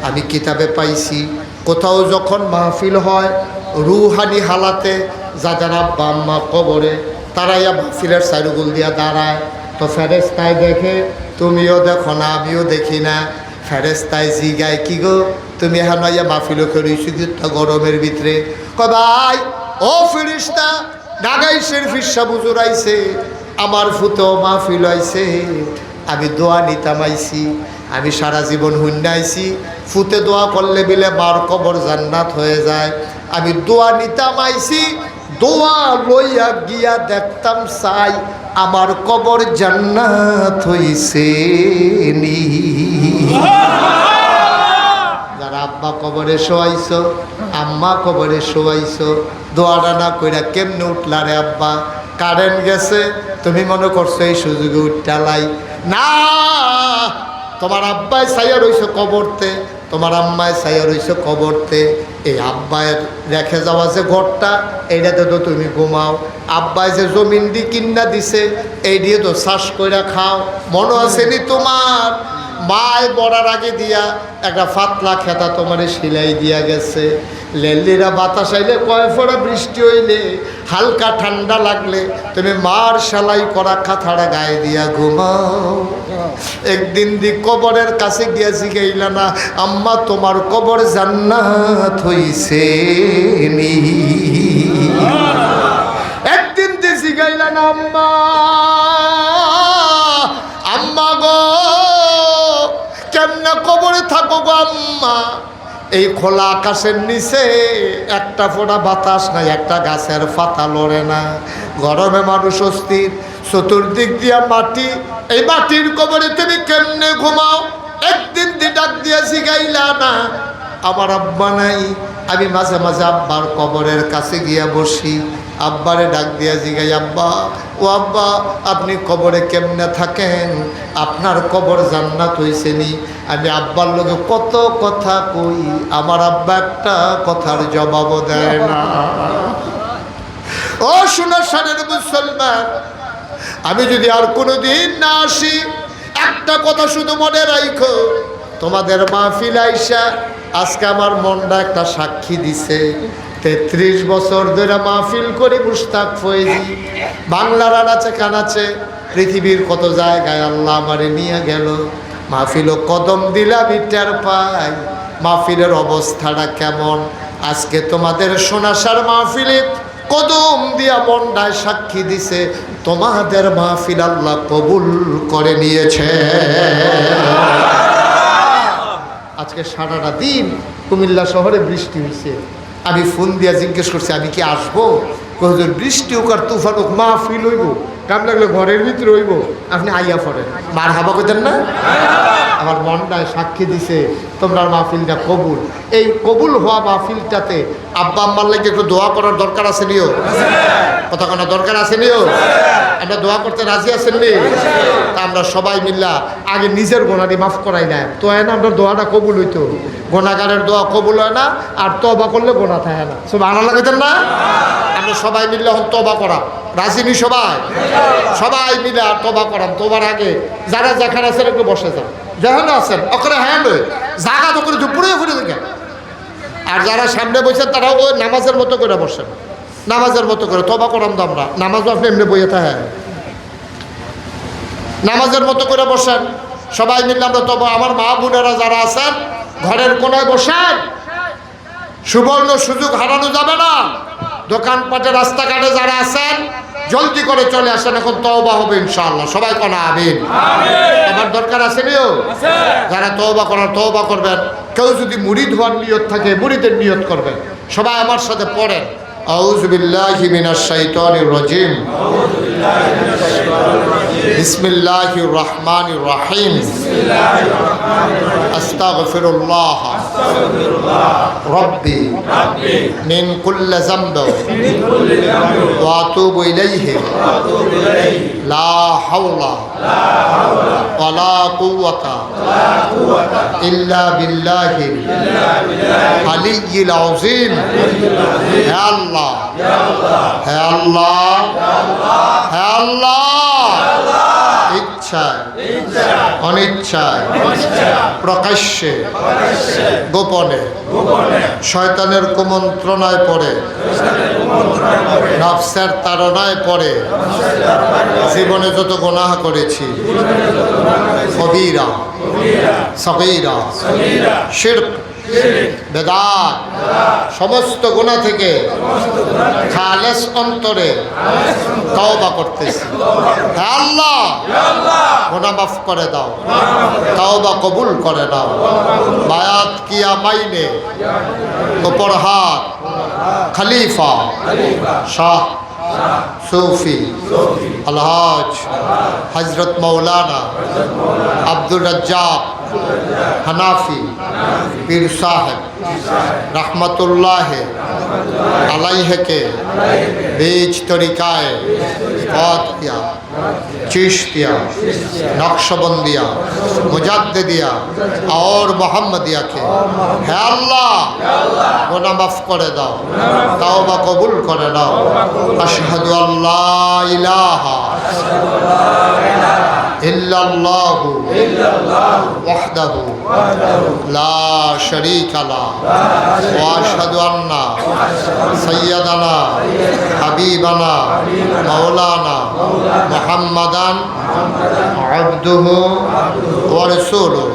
আমি কিতাবে পাইছি, কোথাও যখন মাহফিল হয় রুহানি হালাতে যাদের আব্বা আম্মা কবরে, তারা ইয়া মাহফিলের সাইরুগুল দিয়া দাঁড়ায়। তো ফেরেশতায় দেখে, তুমিও দেখো না আমিও দেখি না। ফেরেশতায় জিগায়, কি গো তুমি এখন ইয়া মাহফিলও করেছি কিন্তু গরমের ভিতরে? কয় ভাই ও ফেরেশতা, নাগাইশের ফিরসা বুজুর আইছে, আমার ফুতেও মাহফিল আইছে, আমি দোয়া নিতাম আইছি, আমি সারা জীবন হুন্নাইছি, ফুতে দোয়া করলে বিলে মার কবর জান্নাত হয়ে যায়। আমি দোয়া নিতাম আইছি, দোয়া লইয়া গিয়া দেখতাম চাই আমার কবর জান্নাত হইছে নি। যারা আব্বা কবরে শোয়াইছো, আম্মা কবরে শোয়াইছো, দোয়াটা না কইরা কেমনে উঠলা রে আব্বা? কারেন্ট গেছে, তুমি মনে করছো এই সুযোগে উঠটালাই না। তোমার আব্বায় ছাইয়া রইছো কবরতে, তোমার আম্মায় ছাইয়া রইছো কবরতে। এই আব্বায়ের রেখে যাওয়া যে ঘরটা, এইটাতে তো তুমি ঘুমাও। আব্বায় যে জমিন দিয়ে কিন্না দিছে, এই দিয়ে তো চাষ কইরা খাও। মনে আসেনি তোমার? মায় বড়ার আগে দিয়া একটা ফাতলা খেতা তোমারে সিলাই দিয়া গেছে। লেলিরা বাতাস আইলে, কয় ফোঁটা বৃষ্টি হইলে, হালকা ঠান্ডা লাগলে তুমি মার সেলাই করা খাতাটা গায়ে দিয়া ঘুমাও। একদিন দি কবরের কাছে গিয়া জিগাইলা না, আম্মা তোমার কবর জান্নাত হইছে নি? একদিন দি জিগাইলা না, আম্মা আম্মা গো কেমনে কবরে থাকো গো আম্মা? এই খোলা আকাশের নিচে একটা ফোঁটা বাতাস নাই, একটা গাছের পাতা লড়ে না, গরমে মানুষ অস্থির, চতুর্দিক দিয়া মাটি, এই মাটির কবরে তুমি কেমনে ঘুমাও? একদিন দি ডাক দিয়া জিগাইলা না, আমার আব্বা নাই। আমি মাঝে মাঝে আব্বার কবরের কাছে গিয়া বসি, আব্বারে ডাক দিয়া জিগাই, আব্বা ও আব্বা আপনি কবরে কেমনে থাকেন? আপনার কবর জান্নাত হইছে নি? আমি আব্বার লোকে কত কথা কই, আমার আব্বা একটা কথার জবাবও দেয় না। ও সোনা সারের মুসলমান, আমি যদি আর কোনোদিন না আসি, একটা কথা শুধু মনে রাখো, তোমাদের মাহফিল আইসা আজকে আমার মনটা একটা সাক্ষী দিছে। 33 বছর ধরে মাহফিল করি মুশতাক ফৈজি, বাংলার আনাচে কানাচে, পৃথিবীর কত জায়গায় আল্লাহ আমারে নিয়ে গেল। মাহফিলও কদম দিলাম টের পাই মাহফিলের অবস্থাটা কেমন। আজকে তোমাদের সোনাসার মাহফিলে কদম দিয়া মনটায় সাক্ষী দিছে, তোমাদের মাহফিল আল্লাহ কবুল করে নিয়েছে। আজকে সারাটা দিন কুমিল্লা শহরে বৃষ্টি হয়েছে। আমি ফোন দিয়া জিজ্ঞেস করছি আমি কি আসবো? হুজুর বৃষ্টি হোক আর তুফান হোক মাহফিল হইব, কাম লাগলে ঘরের ভিতরে হইব, আপনি আইয়া পড়েন। মার হাবা করতেন না? আমার মনটায় সাক্ষী দিছে তোমরা মাহফিলটা কবুল। এই কবুল হওয়া মাহফিলটাতে আব্বা আম্মার লাগে একটু দোয়া করার দরকার আছে নিও, কথা কোনো দরকার আছে নিও। আমরা দোয়া করতে রাজি আছেন নি? তা আমরা সবাই মিল্লা আগে নিজের গোনাটি মাফ করাই না, তো হয় না আমরা দোয়াটা কবুল হইতো। গোনাগারের দোয়া কবুল হয় না, আর তবা করলে গোনা থাকে না। সব আনা লাগাইতেন না? আমরা সবাই মিললে এখন তবা করা রাজি নি? সবাই সবাই মিলে আর তবা করাম। তোবার আগে যারা যেখানে আছেন একটু বসে যান, যেখানে আছেন ওখানে হ্যান্ড হয়ে জায়গা তো করে পুরো ফুটে দেখেন। আর যারা সামনে বসেন তারা ওই নামাজের মতো করে বসেন, নামাজের মতো করে তবা করাম। তো আমরা নামাজও আপনি এমনি বইয়ে থাকেন, নামাজের মতো করে বসেন। সবাই মিলে আমরা তবে আমার মা বোনেরা যারা আছেন ঘরের কোনায় বসেন, সুবর্ণ সুযোগ হারানো যাবে না। দোকানপাটে রাস্তাঘাটে যারা আছেন জলদি করে চলে আসেন, এখন তওবা হবে ইনশাআল্লাহ। সবাই কোনা আমিন। আমার দরকার আছে নিও, যারা তওবা করার তওবা করবেন। কেউ যদি মুরিদ হওয়ার নিয়ত থাকে মুরিদের নিয়ত করবেন। সবাই আমার সাথে পড়েন, আউযু বিল্লাহি মিনাশ শাইতানির রাজিম, বিসমিল্লাহির রহমানির রহিম, আস্তাগফিরুল্লাহ রব্বি মিন কুল্লি যামবি ওয়া আতুবু ইলাইহি লা হাওলা ওয়ালা কুওয়াতা ইল্লা বিল্লাহিল আলিয়্যিল আযীম। হে আল্লাহ, হে আল্লাহ, হে আল্লাহ, ইচ্ছায় অনিচ্ছায় প্রকাশ্যে গোপনে শয়তানের কুমন্ত্রণায় পড়ে নফসের তাড়নায় পড়ে জীবনে যত গুনাহ করেছি, কবীরা সগীরা শিরক বেদাত সমস্ত গুনাহ থেকে খালেস অন্তরে তওবা করতেছি। হে আল্লাহ, গুনাহ মাফ করে দাও, তওবা কবুল করে নাও। বায়াত কিয়া মাইনে উপর হাত খলিফা শাহ सूफी अलहाज हजरत मौलाना अब्दुल रज्जाक हनाफी पीर साहब रहमतुल्लाह अलैह के बीज तरीकाए क़ादिया चिश्तिया नक्शबंदिया मुजद्दिदिया और मोहम्मदिया के है अल्लाह गुनाह माफ करे दाओ, तौबा कबूल करे दाओ। अशहदु अल्ला इलाहा इल्लल्लाहु वहदहु ला शरीका ला व अशहदु अन्ना सय्यदना हबीबना मौलाना मुहम्मदन अब्दुहु व रसूलुहु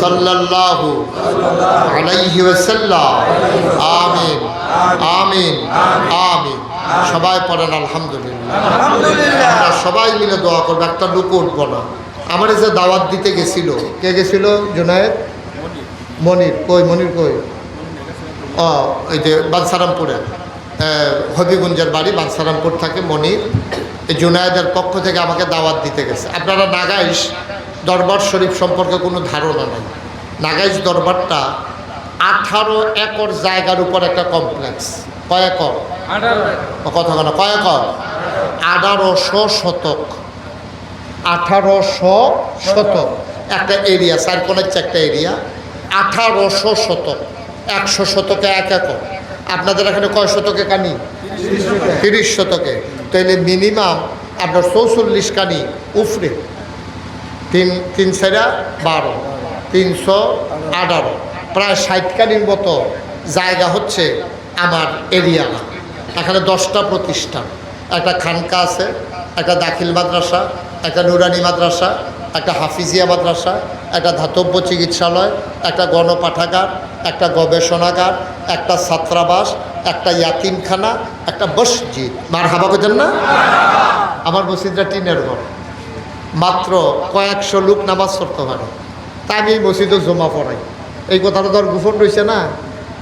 सल्लल्लाहु अलैहि वसल्लम। आमीन आमीन आमीन। সবাই পড়েন আলহামদুলিল্লাহ। আমরা সবাই মিলে দোয়া করবো, একটা লোক উঠবো না। আমার যে দাওয়াত দিতে গেছিল, কে গেছিল? জুনায়েদ মনির। কই মনির কই? ও ওই যে বানসারামপুরে, হবিগঞ্জের বাড়ি বানসারামপুর থাকে মনির। এই জুনায়েদের পক্ষ থেকে আমাকে দাওয়াত দিতে গেছে। আপনারা নাগাইশ দরবার শরীফ সম্পর্কে কোনো ধারণা নেই। নাগাইশ দরবারটা 18 একর জায়গার উপর একটা কমপ্লেক্স। কয় একর? কথা কেন? কয় একর? 1800 শতক। 1800 শতক একটা এরিয়া, সার্কলের একটা এরিয়া। 1800 শতক, 100 শতকে 1 একর। আপনাদের এখানে কয় শতকে কানি? 30 শতকে। তাহলে মিনিমাম আপনার 44 কানি উফরে, 3 সেরা 12, 318, প্রায় 60 কানির মতো জায়গা হচ্ছে আমার এরিয়া। এখানে 10টা প্রতিষ্ঠান, একটা খানকা আছে, একটা দাখিল মাদ্রাসা, একটা নুরানি মাদ্রাসা, একটা হাফিজিয়া মাদ্রাসা, একটা ধাতব্য চিকিৎসালয়, একটা গণপাঠাগার, একটা গবেষণাগার, একটা ছাত্রাবাস, একটা ইয়াতিমখানা, একটা মসজিদ। মার হাবা করতেন না? আমার মসজিদটা টিনের ঘর, মাত্র কয়েকশো লোক নামাজ পড়তে পারে। তাই আমি মসজিদে জমা পড়াই। এই কথাটা তো আর গোপন রয়েছে না,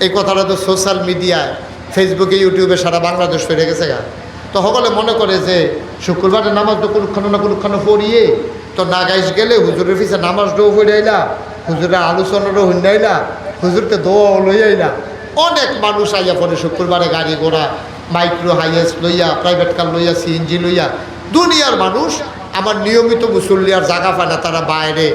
এই কথাটা তো সোশ্যাল মিডিয়ায় ফেসবুকে ইউটিউবে সারা বাংলাদেশ ফিরে গেছে গা। তো সকলে মনে করে যে শুক্রবারের নামাজ তো কোনখানো না কোনখানো পড়িয়ে তো নাগাইশ গেলে হুজুরের পিছে নামাজটাও পড়ে আইলা, হুজুরের আলোচনারও হুন্ডাইলা, হুজুরকে দোয়াও লই আইলা। অনেক মানুষ আইয়া পড়ে শুক্রবারে গাড়ি ঘোড়া, মাইক্রো হাইয়েস্ট লইয়া, প্রাইভেট কার লইয়া, সিএনজি লইয়া। দুনিয়ার মানুষ আমার নিয়মিত মুসল্লি আর জাগা পায় না, তারা বাইরে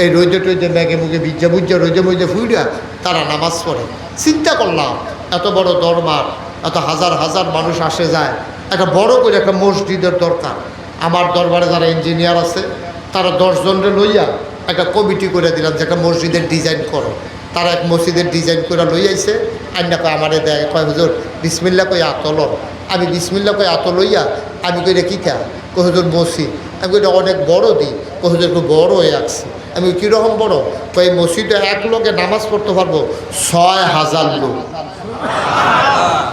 এই রোদে টৈদে মেঘে মুখে ভিজা বুঝা রোদে মধ্যে ফুইরা তারা নামাজ পড়ে। চিন্তা করলাম এত বড় দরবার, এত হাজার হাজার মানুষ আসে যায়, একটা বড় করে একটা মসজিদের দরকার। আমার দরবারে যারা ইঞ্জিনিয়ার আছে তারা 10 জনরে লইয়া একটা কমিটি করে দিলাম যে একটা মসজিদের ডিজাইন করো। তারা এক মসজিদের ডিজাইন করে লই আইছে, আইনা কয় আমারে দেয়, কয় হুজুর বিসমিল্লা কই আতল। আমি বিসমিল্লা কই আত লইয়া আমি কই এটা কী খা? কই হুজুর মসজিদ। আমি কই এটা অনেক বড় দিই। কই হুজুর একটু বড় হয়ে আসছি। আমি কীরকম বড়? কই মসজিদে এক লোকে নামাজ পড়তে পারবো ৬,০০০ লোক।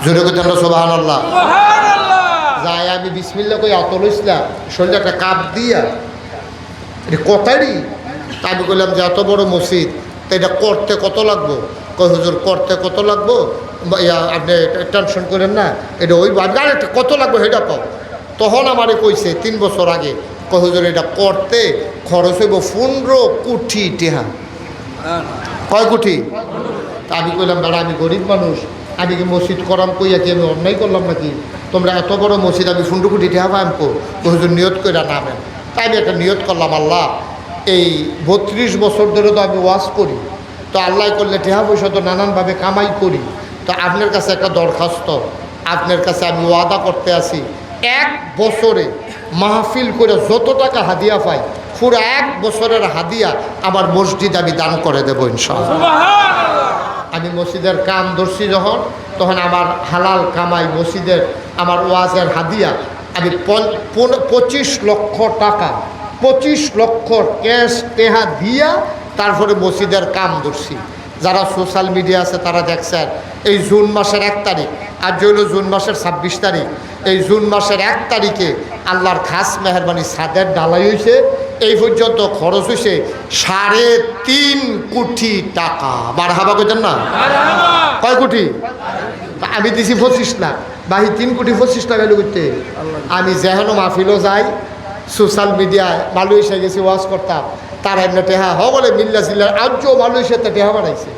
জোরে কথা সুবহানাল্লাহ। যাই আমি বিসমিল্লা কই আত লইছিলাম, শরীরে একটা কাপ দিয়া এটা কথারই। তা আমি বললাম যে এত বড় মসজিদ, তো এটা করতে কত লাগবো? কই হুজুর করতে কত লাগবো আপনি টেনশন করেন না, এটা ওই আরেকটা কত লাগবে সেটা কম। তখন আমারে কইছে 3 বছর আগে, কই হুজুর এটা করতে খরচ হইব 15 কোটি টেহা। কয় কোটি? তা আমি কইলাম দাদা আমি গরিব মানুষ, আমি কি মসজিদ করাম কইয়া কি আমি অন্যায় করলাম নাকি? তোমরা এত বড় মসজিদ আমি 15 কোটি টেহা পাইম কো? হুজুর নিয়ত কইরা নামেন। তাই আমি একটা নিয়ত করলাম, আল্লাহ এই 32 বছর ধরে তো আমি ওয়াজ করি, তো আল্লাহ করলে টেহা পয়সা তো নানানভাবে কামাই করি, তো আপনার কাছে একটা দরখাস্ত, আপনার কাছে আমি ওয়াদা করতে আসি 1 বছরে মাহফিল করে যত টাকা হাদিয়া পাই পুরো 1 বছরের হাদিয়া আমার মসজিদ আমি দান করে দেবো ইনশাআল্লাহ। আমি মসজিদের কাম ধরছি যখন, তখন আমার হালাল কামাই মসজিদের আমার ওয়াজের হাদিয়া আমি 25 লক্ষ টাকা 25 লক্ষ ক্যাশ টেহা দিয়া তারপরে মসজিদের কাম ধরছি। যারা সোশ্যাল মিডিয়া আছে তারা দেখছেন, এই জুন মাসের 1 তারিখ, আজ হইল জুন মাসের 26 তারিখ, এই জুন মাসের 1 তারিখে আল্লাহর খাস মেহরবানি ছাদের ডালাই হয়েছে। এই পর্যন্ত খরচ হয়েছে 3.5 কোটি টাকা। মারহাবা কইতেন না? কয় কোটি? আমি দিছি 25 লাখ, বাহি 3 কোটি 25 টাকা করতে। আমি যেহেন মাহফিলও যাই, সোশ্যাল মিডিয়ায় মালয়েশিয়া গেছি ওয়াজ করতাম, তার এমনি টেহা বলে মিল্লা সিল্লার আজও মালয়েশিয়াতে টেহা বাড়াইছে।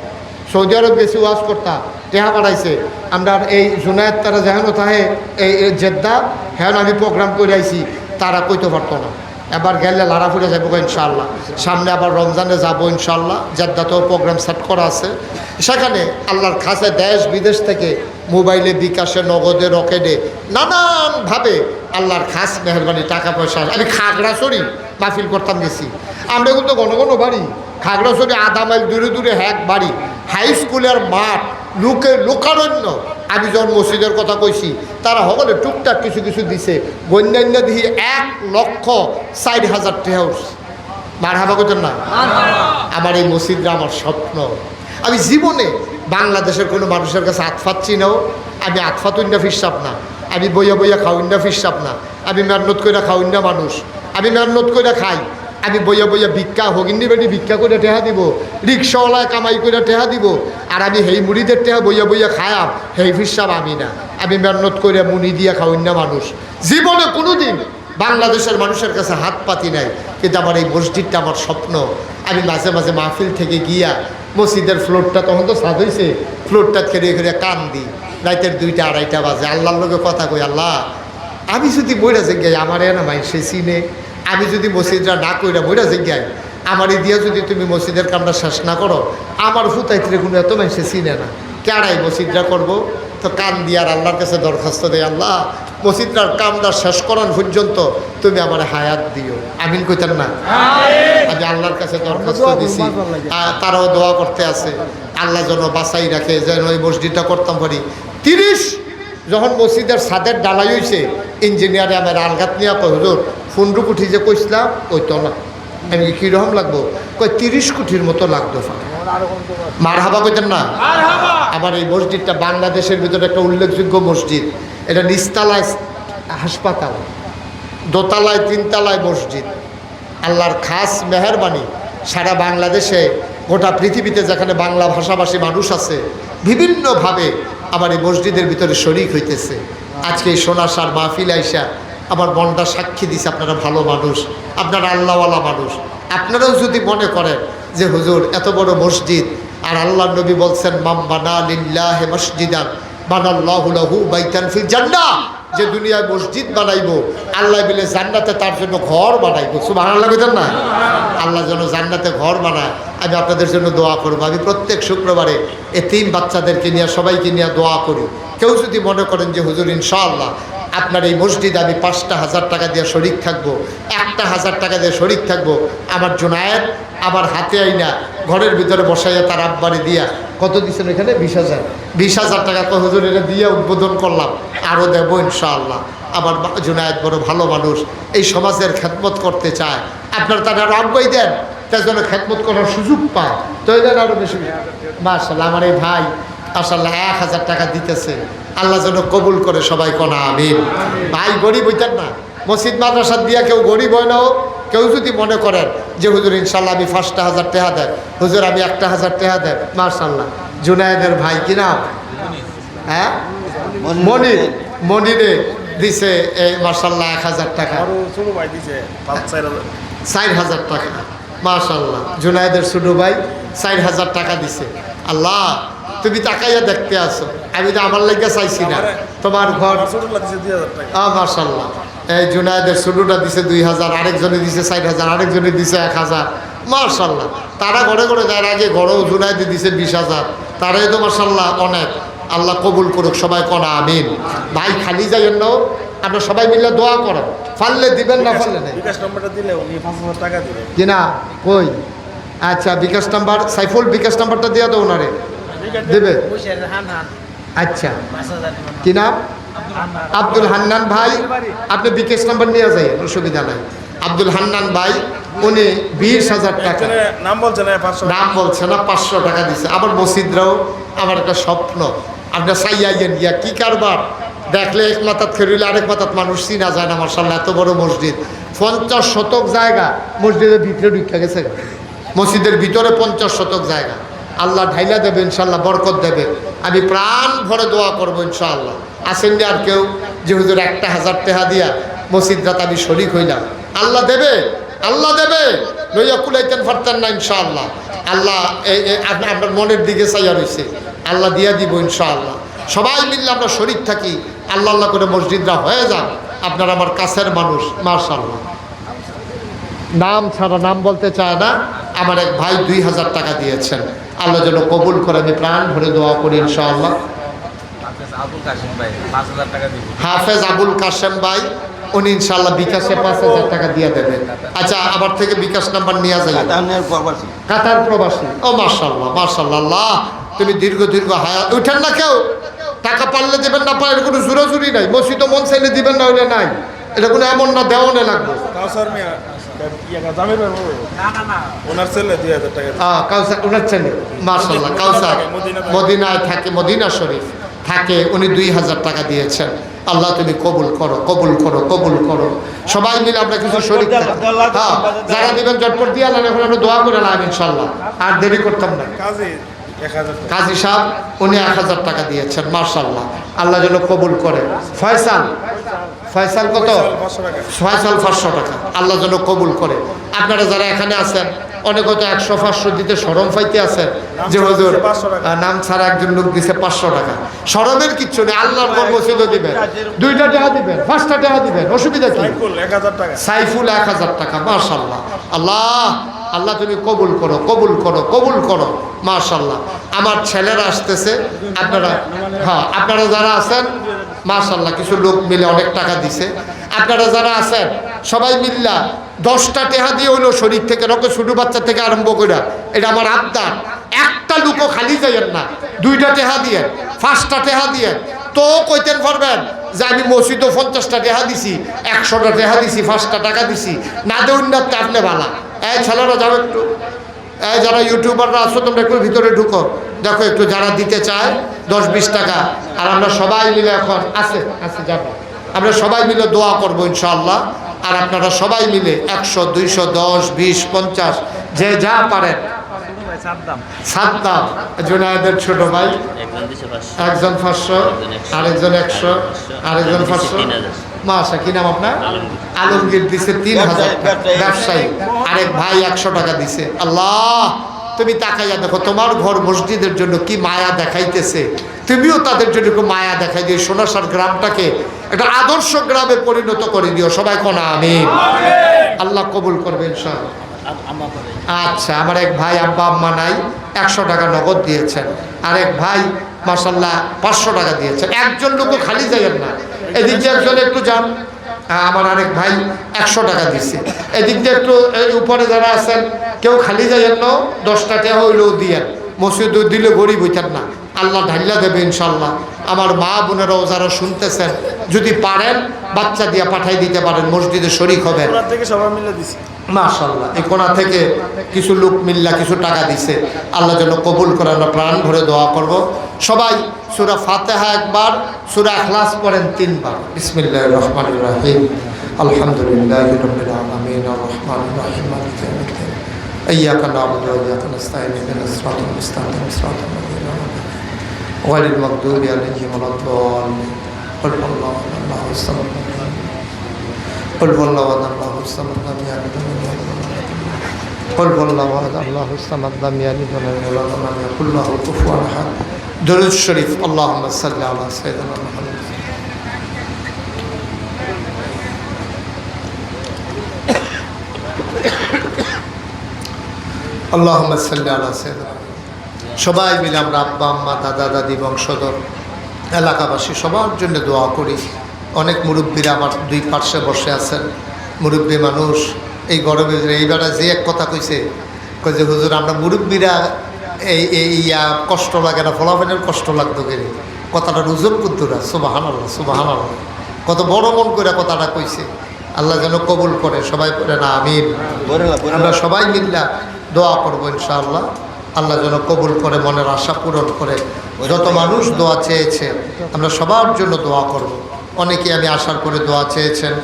সৌদি আরব গেছি ওয়াজ করতাম, টেহা বাড়াইছে। আমরা এই জুনায়েদ তারা যেহেন তাহে এই জেদ্দা হ্যাঁ আমি প্রোগ্রাম করে আইছি, তারা কইতে পারতো না। এবার গেলে লাড়াফুড়ে যাবো ইনশাআল্লাহ, সামনে আবার রমজানে যাবো ইনশাআল্লাহ। জেদ্দাতেও প্রোগ্রাম সেট করা আছে, সেখানে আল্লাহর খাসে দেশ বিদেশ থেকে মোবাইলে, বিকাশে, নগদে, রকেটে নানানভাবে আল্লাহর খাস মেহরবানি টাকা পয়সা। আমি খাগড়াছড়ি মাহফিল করতাম গেছি, আমরা কিন্তু ঘন ঘন বাড়ি খাগড়াছড়ি 1/2 মাইল দূরে দূরে এক বাড়ি, হাই স্কুলের মাঠ, লোকারণ্য। আমি যখন মসজিদের কথা কইছি তারা সকলে টুকটাক কিছু কিছু দিছে, গণ্যান্য দিয়ে 1,04,000 টাকা উঠছে। মারহাবা করতেন না? আমার এই মসজিদটা আমার স্বপ্ন। আমি জীবনে বাংলাদেশের কোনো মানুষের কাছে আতফাত চিনাও, আমি আতফাতুন্না ফিরসাব না, আমি বইয়া বইয়া খাউন্না ফিরসাব না, আমি মেহনত করে খাউন্না মানুষ, আমি মেহনত করে খাই। আমি বইয়া বইয়া ভিক্ষা হগিন্নি বেটি ভিক্ষা করে টেহা দিব, রিক্সাওয়ালায় কামাই করে টেহা দিব, আর আমি হেই মুড়িদের টেহা বইয়া বইয়া খায়াম, হেই ফিরসাব আমি না। আমি মেহনত করে মুড়ি দিয়া খাউন্না মানুষ। জীবনে কোনো দিন বাংলাদেশের মানুষের কাছে হাত পাতি নাই, কিন্তু আমার এই মসজিদটা আমার স্বপ্ন। আমি মাঝে মাঝে মাহফিল থেকে গিয়া মসজিদের ফ্লোরটা, তখন তো সাদ হয়েছে, ফ্লোরটা খেয়ে খেয়ে কান দিই, রাতের 2টা 2:30 বাজে আল্লাহর লোকে কথা কই, আল্লাহ আমি যদি বইরা যাই আমার না মাই সে চিনে, আমি যদি মসজিদটা না কইরা বইরা যাই আমার দিয়া যদি তুমি মসজিদের কামটা শেষ না করো, আমার ফুতাইত্রে কোনো এত মানুষে চিনে না, কেড়াই মসজিদটা করবো। তো কান দিয়ার আল্লাহর কাছে দরখাস্ত দেয়, আল্লাহ মসজিদটার কামটা শেষ করার পর্যন্ত তুমি আমার হায়াত দিও। আমিন কইতেন না? আমি আল্লাহর কাছে দরখাস্ত দিছি, তারাও দোয়া করতে আছে আল্লাহ যেন বাঁচাই রাখে, যেন ওই মসজিদটা করতাম পারি। 30 যখন মসজিদের ছাদের ডালাই হয়েছে, ইঞ্জিনিয়ারে আমার আলগাত নিয়ে কয় হুজুর 15 কোটি যে কইছিলাম ওই তো না। আমি কীরকম লাগবো? কয় 30 কোটির মতো লাগতো। মারহাবা কইতেন না? আমার এই মসজিদটা বাংলাদেশের ভিতরে একটা উল্লেখযোগ্য মসজিদ। এটা নিচতলায় হাসপাতাল, দোতলায় 3 তলায় মসজিদ। আল্লাহর খাস মেহরবানি সারা বাংলাদেশে, গোটা পৃথিবীতে যেখানে বাংলা ভাষাভাষী মানুষ আছে, বিভিন্নভাবে আমার এই মসজিদের ভিতরে শরিক হইতেছে। আজকে এই সোনাসার মাহফিল আইসা আমার মনটা সাক্ষী দিছে, আপনারা ভালো মানুষ, আপনারা আল্লাহওয়ালা মানুষ। আপনারাও যদি মনে করেন যে হুজুর এত বড় মসজিদ, আর আল্লাহ নবী বলছেন মাম বানা লিল্লাহি মসজিদান বানাল্লাহু লাহু বাইতান ফিল জান্নাহ, যে দুনিয়ায় মসজিদ বানাইবো আল্লাহ বলে জান্নাতে তার জন্য ঘর বানাইবো। সুবহানাল্লাহ বলেন না? আল্লাহ যেন জান্নাতে ঘর বানায়। আমি আপনাদের জন্য দোয়া করবো। আমি প্রত্যেক শুক্রবারে এতিম বাচ্চাদেরকে নিয়ে, সবাইকে নিয়ে দোয়া করি। কেউ যদি মনে করেন যে হুজুর ইনশাআল্লাহ আপনার এই মসজিদে আমি 5,000 টাকা দিয়ে শরিক থাকবো, 1,000 টাকা দিয়ে শরিক থাকবো। আমার জুনায়েদ আমার হাতে আইনা ঘরের ভিতরে বসাইয়া তার আব্বারে দিয়া কত দিচ্ছেন এখানে 20,000 টাকা তো হুজুর এটা দিয়ে উদ্বোধন করলাম, আরও দেবো ইনশাআল্লাহ। আমার জুনায়েদ বড় ভালো মানুষ, এই সমাজের খেদমত করতে চায়, আপনারা তারা আরও আগ্রহী দেন, তার জন্য খেদমত করার সুযোগ পায়, তো দেন আরও বেশি। মাশাআল্লাহ আমার এই ভাই মাশাআল্লাহ 1,000 টাকা দিতেছে, আল্লাহ যেন কবুল করে, সবাই কোনা আমিন। ভাই গরিব হইতেন না, মসজিদ মাদ্রাসা দিয়া কেউ গরিব হয় না। কেউ যদি মনে করেন যে হুজুর ইনশাল্লাহ আমি 5,000 টাকা দেন, হুজুর আমি 1,000 টাকা দেন, মাশাআল্লাহ। জুনায়েদের ভাই কি নাম? হ্যাঁ মনির, মনিরে দিছে মাশাআল্লাহ 1,000 টাকা, 4,000 টাকা মাশাআল্লাহ। জুনায়েদের ছোট ভাই 4,000 টাকা দিছে। আল্লাহ তুমি তাকাইয়া দেখতে আসো, আমি তো আমার লাগিয়া চাইছি না, তোমার ঘর। মাশাআল্লাহ এই জুনায়েদের ছোটটা দিছে 2,000, আরেকজনে দিছে 4,000, আরেকজনে দিছে 1,000 মাশাআল্লাহ। তারা ঘরে ঘরে যার আগে ঘরেও জুনায়েদে দিছে 20,000, তারাই তো মাশাআল্লাহ অনেক। আল্লাহ কবুল করুক, সবাই কোনা আমিন। ভাই খালি যাইয়েন না, আপনার সবাই মিলে দোয়া করেন, পারলে দিবেন না পারলে নেই। বিকাশ নাম্বারটা দিলে উনি 5,000 টাকা দিবেন কিনা কই? আচ্ছা বিকাশ নাম্বার, সাইফুল বিকাশ নাম্বারটা দিয়ে দাও ওনারে, দেবে। আচ্ছা কি নাম? আব্দুল হান্নান ভাই, আপনি বিকাশ নাম্বার নিয়ে যাই, অসুবিধা নাই। আব্দুল হান্নান ভাই উনি 20,000 টাকা, নাম বলছে না 500, নাম বলছে না, 500 টাকা দিছে। আমার মসজিদরাও আমার একটা স্বপ্ন, আপনার সাইয়াইয়েন গিয়া কি কারবার দেখলে এক মাথাত খেরিলে আরেক মাথাত মানুষ চিনা যায় না। মাশাআল্লাহ এত বড় মসজিদ, 50 শতক জায়গা মসজিদের ভিতরে ঢুকে গেছে, মসজিদের ভিতরে 50 শতক জায়গা। আল্লাহ ঢাইলা দেবে ইনশাআল্লাহ, বরকত দেবে। আমি প্রাণ ভরে দোয়া করবো ইনশাআল্লাহ। আসেন আর কেউ যে হুজুর 1,000 টাকা দিয়া মসজিদরাত আমি শরিক হইলাম, আল্লাহ দেবে, আল্লাহ দেবে, লইয়া কুলাইতেন পারতেন না ইনশাআল্লাহ। আল্লাহ আপনার মনের দিকে চাইয়া রয়েছে, আল্লাহ দিয়া দিব ইনশাআল্লাহ। সবাই মিললে আমরা শরিক থাকি, আল্লাহ আল্লাহ করে মসজিদরা হয়ে যান। আপনার আমার কাছের মানুষ, মাশাআল্লাহ। নাম ছাড়া নাম বলতে চায় না, আমার এক ভাই 2,000 টাকা দিয়েছেন, আল্লাহ যেন কবুল করে, আমি প্রাণ ভরে দোয়া করি ইনশাআল্লাহ। হাফেজ আবুল কাশেম ভাই উনি ইনশাআল্লাহ বিকাশে 5,000 টাকা দিয়ে দেবেন। আচ্ছা আমার থেকে বিকাশ নাম্বার নিয়ে যাই, কাতার প্রবাসী। ও মাশাআল্লাহ মাশাআল্লাহ, আল্লাহ তুমি দীর্ঘ দীর্ঘ হায়াত। উঠেন না কেউ, টাকা পারলে দেবেন, না পারলে কোনো জোরাজুরি নাই। মসজিদ মন চাইলে দিবেন, না হইলে নাই, এটা কোনো এমন না দেওয়ানে লাগবে। ওনার ছেলে 2,000 টাকা, কাউসার ওনার ছেলে মাশাআল্লাহ, কাউসার মদিনায় থাকে, মদিনা শরীফ থাকে, উনি 2,000 টাকা দিয়েছেন। আল্লাহ তুমি কবুল করো, কবুল করো, কবুল করো। সবাই মিলে আমরা কিছু শরীক থাকি। হ্যাঁ যারা দিবেন জটপট দিয়ে আল্লাহ, এখন আমরা দোয়া করে আলাম ইনশাআল্লাহ, আর দেরি করতাম না। কাজী সাহেব উনি 1,000 টাকা দিয়েছেন, মাশাআল্লাহ, আল্লাহ যেন কবুল করে। ফয়সাল, ফয়সাল কত? ফয়সাল 500 টাকা, আল্লাহ যেন কবুল করে। আপনারা যারা এখানে আছেন অনেক হয়তো 100-500 দিতে শরম পাইতে আছেন যে হুজুর নাম ছাড়া একজন লোক দিছে 500 টাকা। শরমের কিচ্ছু নেই, আল্লাহর কর্ম ছিল দিবেন, 2টা টাকা দিবেন, 5টা টাকা দিবেন, অসুবিধা কি? সাইফুল 1,000 টাকা, মাশাআল্লাহ। আল্লাহ আল্লাহ তুমি কবুল করো, কবুল করো, কবুল করো, মাশাআল্লাহ। আমার ছেলেরা আসতেছে, আপনারা হ্যাঁ আপনারা যারা আছেন মাশাআল্লাহ, কিছু লোক মিলে অনেক টাকা দিছে। আপনারা যারা আছেন সবাই মিল্লা 10টা টাকা দিয়ে হইলো শরীর থেকে, রকে ছোটো বাচ্চা থেকে আরম্ভ করে, এটা আমার আবদার। একটা লোকও খালি যাইয়েন না, 2টা টাকা দিয়ে, 5টা টাকা দিয়ে। তো কইতেন পারবেন যে আমি মসজিদও 50টা টাকা দিছি, 100টা টাকা দিছি, 5টা টাকা দিছি, না দেউন না আপনি বালা। এই ছেলেরা যাও একটু, এই যারা ইউটিউবাররা আছো তোমরা একটু ভিতরে ঢুকো, দেখো একটু যারা দিতে চায় 10-20 টাকা। আর আমরা সবাই মিলে এখন আছে আছে যাবো, আমরা সবাই মিলে দোয়া করবো ইনশাআল্লাহ। আর আপনারা সবাই মিলে 100, 200, 10, 20, 50 যে যা পারেন। সাদ্দাম জুনায়েদের ছোট ভাই, একজন 500, আরেকজন 100, আরেকজন 500। মাশা কি নাম আপনার? আলমগীর দিছে 3,000 টাকা, ব্যবসায়ী। আরেক ভাই 100 টাকা দিছে। আল্লাহ তুমি তাকাইয়া দেখো, তোমার ঘর মসজিদের জন্য কি মায়া দেখাইতেছে, তুমিও তাদের জন্য একটু মায়া দেখাই দিও। সোনাসার গ্রামটাকে একটা আদর্শ গ্রামে পরিণত করে দিও, সবাই কোন আমিন। আল্লাহ কবুল করবে ইনশাআল্লাহ। আচ্ছা আমার এক ভাই আব্বা আম্মা নাই, 100 টাকা নগদ দিয়েছেন। আরেক ভাই মাশাআল্লাহ 500 টাকা দিয়েছেন। একজন লোকও খালি যাইয়েন না, এদিক দিয়ে একজন একটু যান, আমার আরেক ভাই 100 টাকা দিচ্ছে। এদিক দিয়ে একটু এই উপরে যারা আছেন কেউ খালি যাইয়েন না, 10 টাকা হইলেও দিয়েন, মসজিদ দিলে গরিব হইতেন না, আল্লাহ ঢাল্লা দেবে ইনশাল্লাহ। আমার মা বোনেরাও যারা শুনতেছেন যদি পারেন বাচ্চা দিয়ে পাঠাই দিতে পারেন, মসজিদে শরীক হবেন। ওনার থেকে সবাই মিলে দিছি। মাশাআল্লাহ, এই কোণা থেকে কিছু লোক মিল্লা কিছু টাকা দিছে, আল্লাহ যেন কবুল করে। আমরা প্রাণ ভরে দোয়া করব। সবাই সূরা ফাতিহা একবার, সূরা ইখলাস পড়েন 3 বার। বিসমিল্লাহির রহমানির রহিম। আলহামদুলিল্লাহি রাব্বিল আলামিন আর রহমানির রহিম মালিকি ইয়াউমিদ্দিন ইয়্যাকা না'বুদু ওয়া ইয়্যাকা নাস্তাঈন ইহদিনাস সিরাতাল মুস্তাকিম সিরাতাল লাযীনা আন'আমতা গায়রিল মাগদুবি আলাইহিম ওয়ালাদ-দাল্লিন। قل الله الله الصمد قل هو الله الله الصمد لم يلد ولم يولد قل هو الله الله الصمد لم يلد ولم يولد ولم يكن له كفوا احد। درود شريف اللهم صل على سيدنا محمد। اللهم صل على سيدنا। সবাই মিলে আমরা আব্বা আম্মা দাদা দাদি বংশধর এলাকাবাসী সবার জন্য দোয়া করি। অনেক মুরব্বীরা আমার দুই পার্শ্বে বসে আছেন, মুরব্বী মানুষ। এই গরমে এইবারে যে এক কথা কইছে, কই যে হুজুর আমরা মুরব্বীরা ইয়া কষ্ট লাগে না, ফলাফলের কষ্ট লাগতো গেলে কথাটা রুজুর কুদ্দুরা। সুবহানাল্লাহ সুবহানাল্লাহ, কত বড় মন করে কথাটা কইছে। আল্লাহ যেন কবুল করে, সবাই করে না আমিন। আমরা সবাই মিল্লা দোয়া করবো ইনশাআল্লাহ, আল্লাহ যেন কবুল করে, মনের আশা পূরণ করে। যত মানুষ দোয়া চেয়েছে আমরা সবার জন্য দোয়া করব। অনেকে আমি আশার করে দোয়া চেয়েছেন।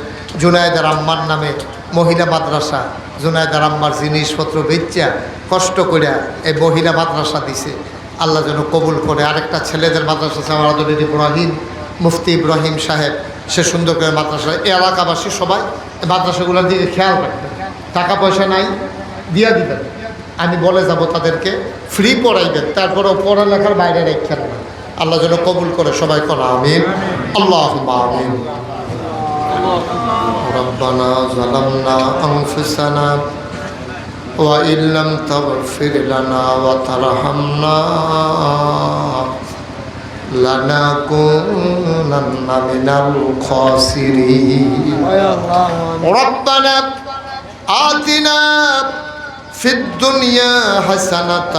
জুনায়েদার আম্মার নামে মহিলা মাদ্রাসা, জুনায়েদার আম্মার জিনিসপত্র বেচা কষ্ট করে এই মহিলা মাদ্রাসা দিছে, আল্লাহ যেন কবুল করে। আরেকটা ছেলেদের মাদ্রাসা আছে আমার আদরের ইব্রাহিম, মুফতি ইব্রাহিম সাহেব, সে সুন্দর করে মাদ্রাসা। এই এলাকাবাসী সবাই এই মাদ্রাসাগুলোর দিকে খেয়াল রাখবেন। টাকা পয়সা নাই, দিয়া দিবেন, আমি বলে যাব তাদেরকে, ফ্রি পড়াইবেন, তারপরেও পড়ালেখার বাইরে রেখেন না। আল্লাহ যেন কবুল করে, সবাই করা আমিন। আল্লাহুম্মা আমিন। রব্বানা যালামনা আনফুসানা ওয়া ইল্লাম তাগফির লানা ওয়া তারহামনা লানাকুনান্না মিনাল খাসিরিন। রব্বানা আতিনা في الدنيا حسنة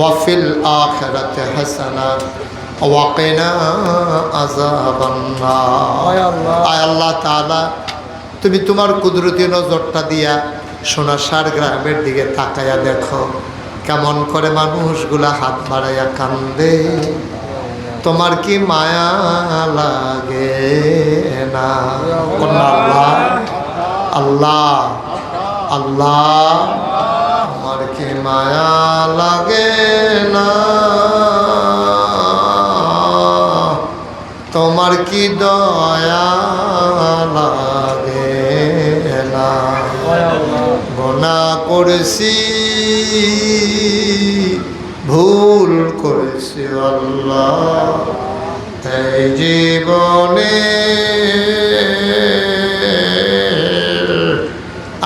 وفي الآخرة حسنة وقنا عذاب النار। আয় আল্লাহ তাআলা, তুমি তোমার কুদরতি নজরটা দিয়া সোনাসার গ্রামের দিকে তাকায়া দেখো কেমন করে মানুষগুলা হাত বাড়াইয়া কান্দে। তোমার কি মায়া লাগে না? আল্লাহ আল্লাহ আল্লাহ, আমার কি মায়া লাগে না? তোমার কি দয়া লাগে না? গুনাহ করেছি, ভুল করেছি আল্লাহ এই জীবনে,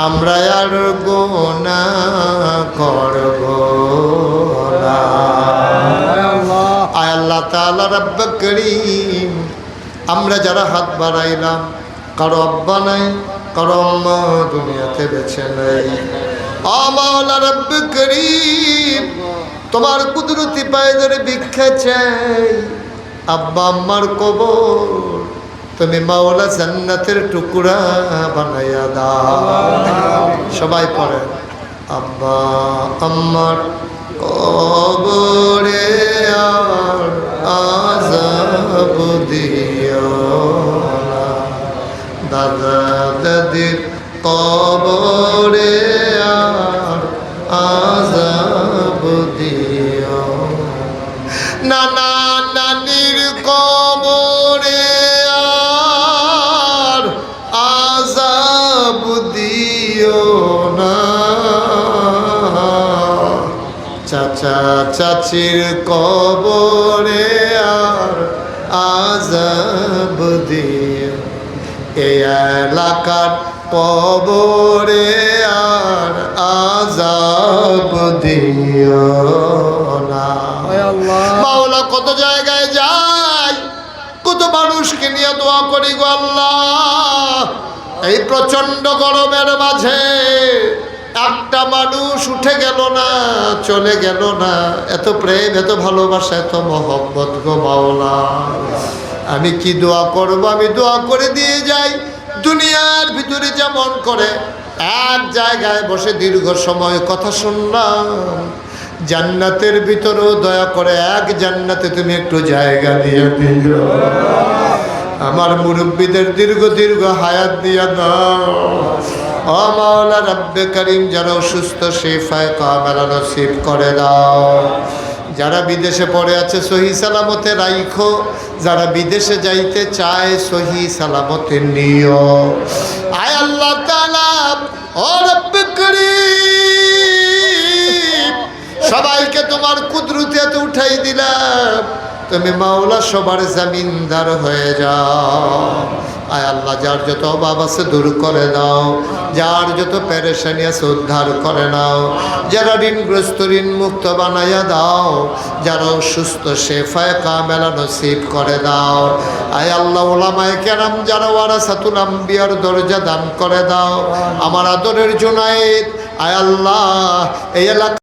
আমরা আর গুনাহ করব না। আয় আল্লাহ তাআলা রব্বে করিম, আমরা যারা হাত বাড়াইলাম, কারো আব্বা নাই, কারো আম্মা দুনিয়াতে বেঁচে নাই, ও মাওলা রব্বে করিম, তোমার কুদরতি পায়ে ধরে ভিক্ষা চাই। আব্বা আম্মার কবর তুমি মাওলা জান্নাতের টুকরা বানাইয়া দাও। সবাই পড়ে, আব্বা আম্মার কবরে আর আযাব দিও না, দাদা দাদির কবরে আর আযাব দিও না, নানা নানির কবরে আর আযাব দিও না, চাচা চাচির কবরে আর আযাব দিও, এই এলাকার কবরে আর আযাব দিও না। মাওলা কত জায়গায় যায়, কত মানুষকে নিয়ে দোয়া করি গো আল্লাহ, এই প্রচন্ড গরমের মাঝে একটা মানুষ উঠে গেল না, চলে গেল না। এত প্রেম, এত ভালোবাসা, এত মহব্বত গো মাওলা। আমি কি দোয়া করব? আমি দোয়া করে দিয়ে যাই। দুনিয়ার ভিতরে যেমন করে এক জায়গায় বসে দীর্ঘ সময় কথা শুনলাম, জান্নাতের ভিতরেও দয়া করে এক জান্নাতে তুমি একটু জায়গা দিয়ে দিও। আমার মুরব্বীদের দীর্ঘ দীর্ঘ হায়াত দিয়া দাও। ও মাওলা রব্বে করিম, যারা অসুস্থ শিফায়ে কামেলা নসিব করে দাও। যারা বিদেশে পড়ে আছে সহি সালামতে রাইখো, যারা বিদেশে যাইতে চায় সহি সালামতে নিও। আয় আল্লাহ তাআলা, ও রব্বে করিম, সবাইকে তোমার কুদরতে উঠাই দিলাম, তুমি মাওলা সবার জামিনদার হয়ে যাও। আয় আল্লাহ, যার যত অভাব আছে দূর করে দাও, যার যত পেরেশানি আছে উদ্ধার করে নাও, যারা ঋণগ্রস্ত ঋণ মুক্ত বানাইয়া দাও, যারা অসুস্থ শেফায়ে কামেলা নসিব করে দাও। আয় আল্লাহ, উলামায়ে কেরাম যারা ওয়ারাসাতুল আম্বিয়ার দরজা দান করে দাও। আমার আদরের জুনায়েদ, আয় আল্লাহ, এই এলাকা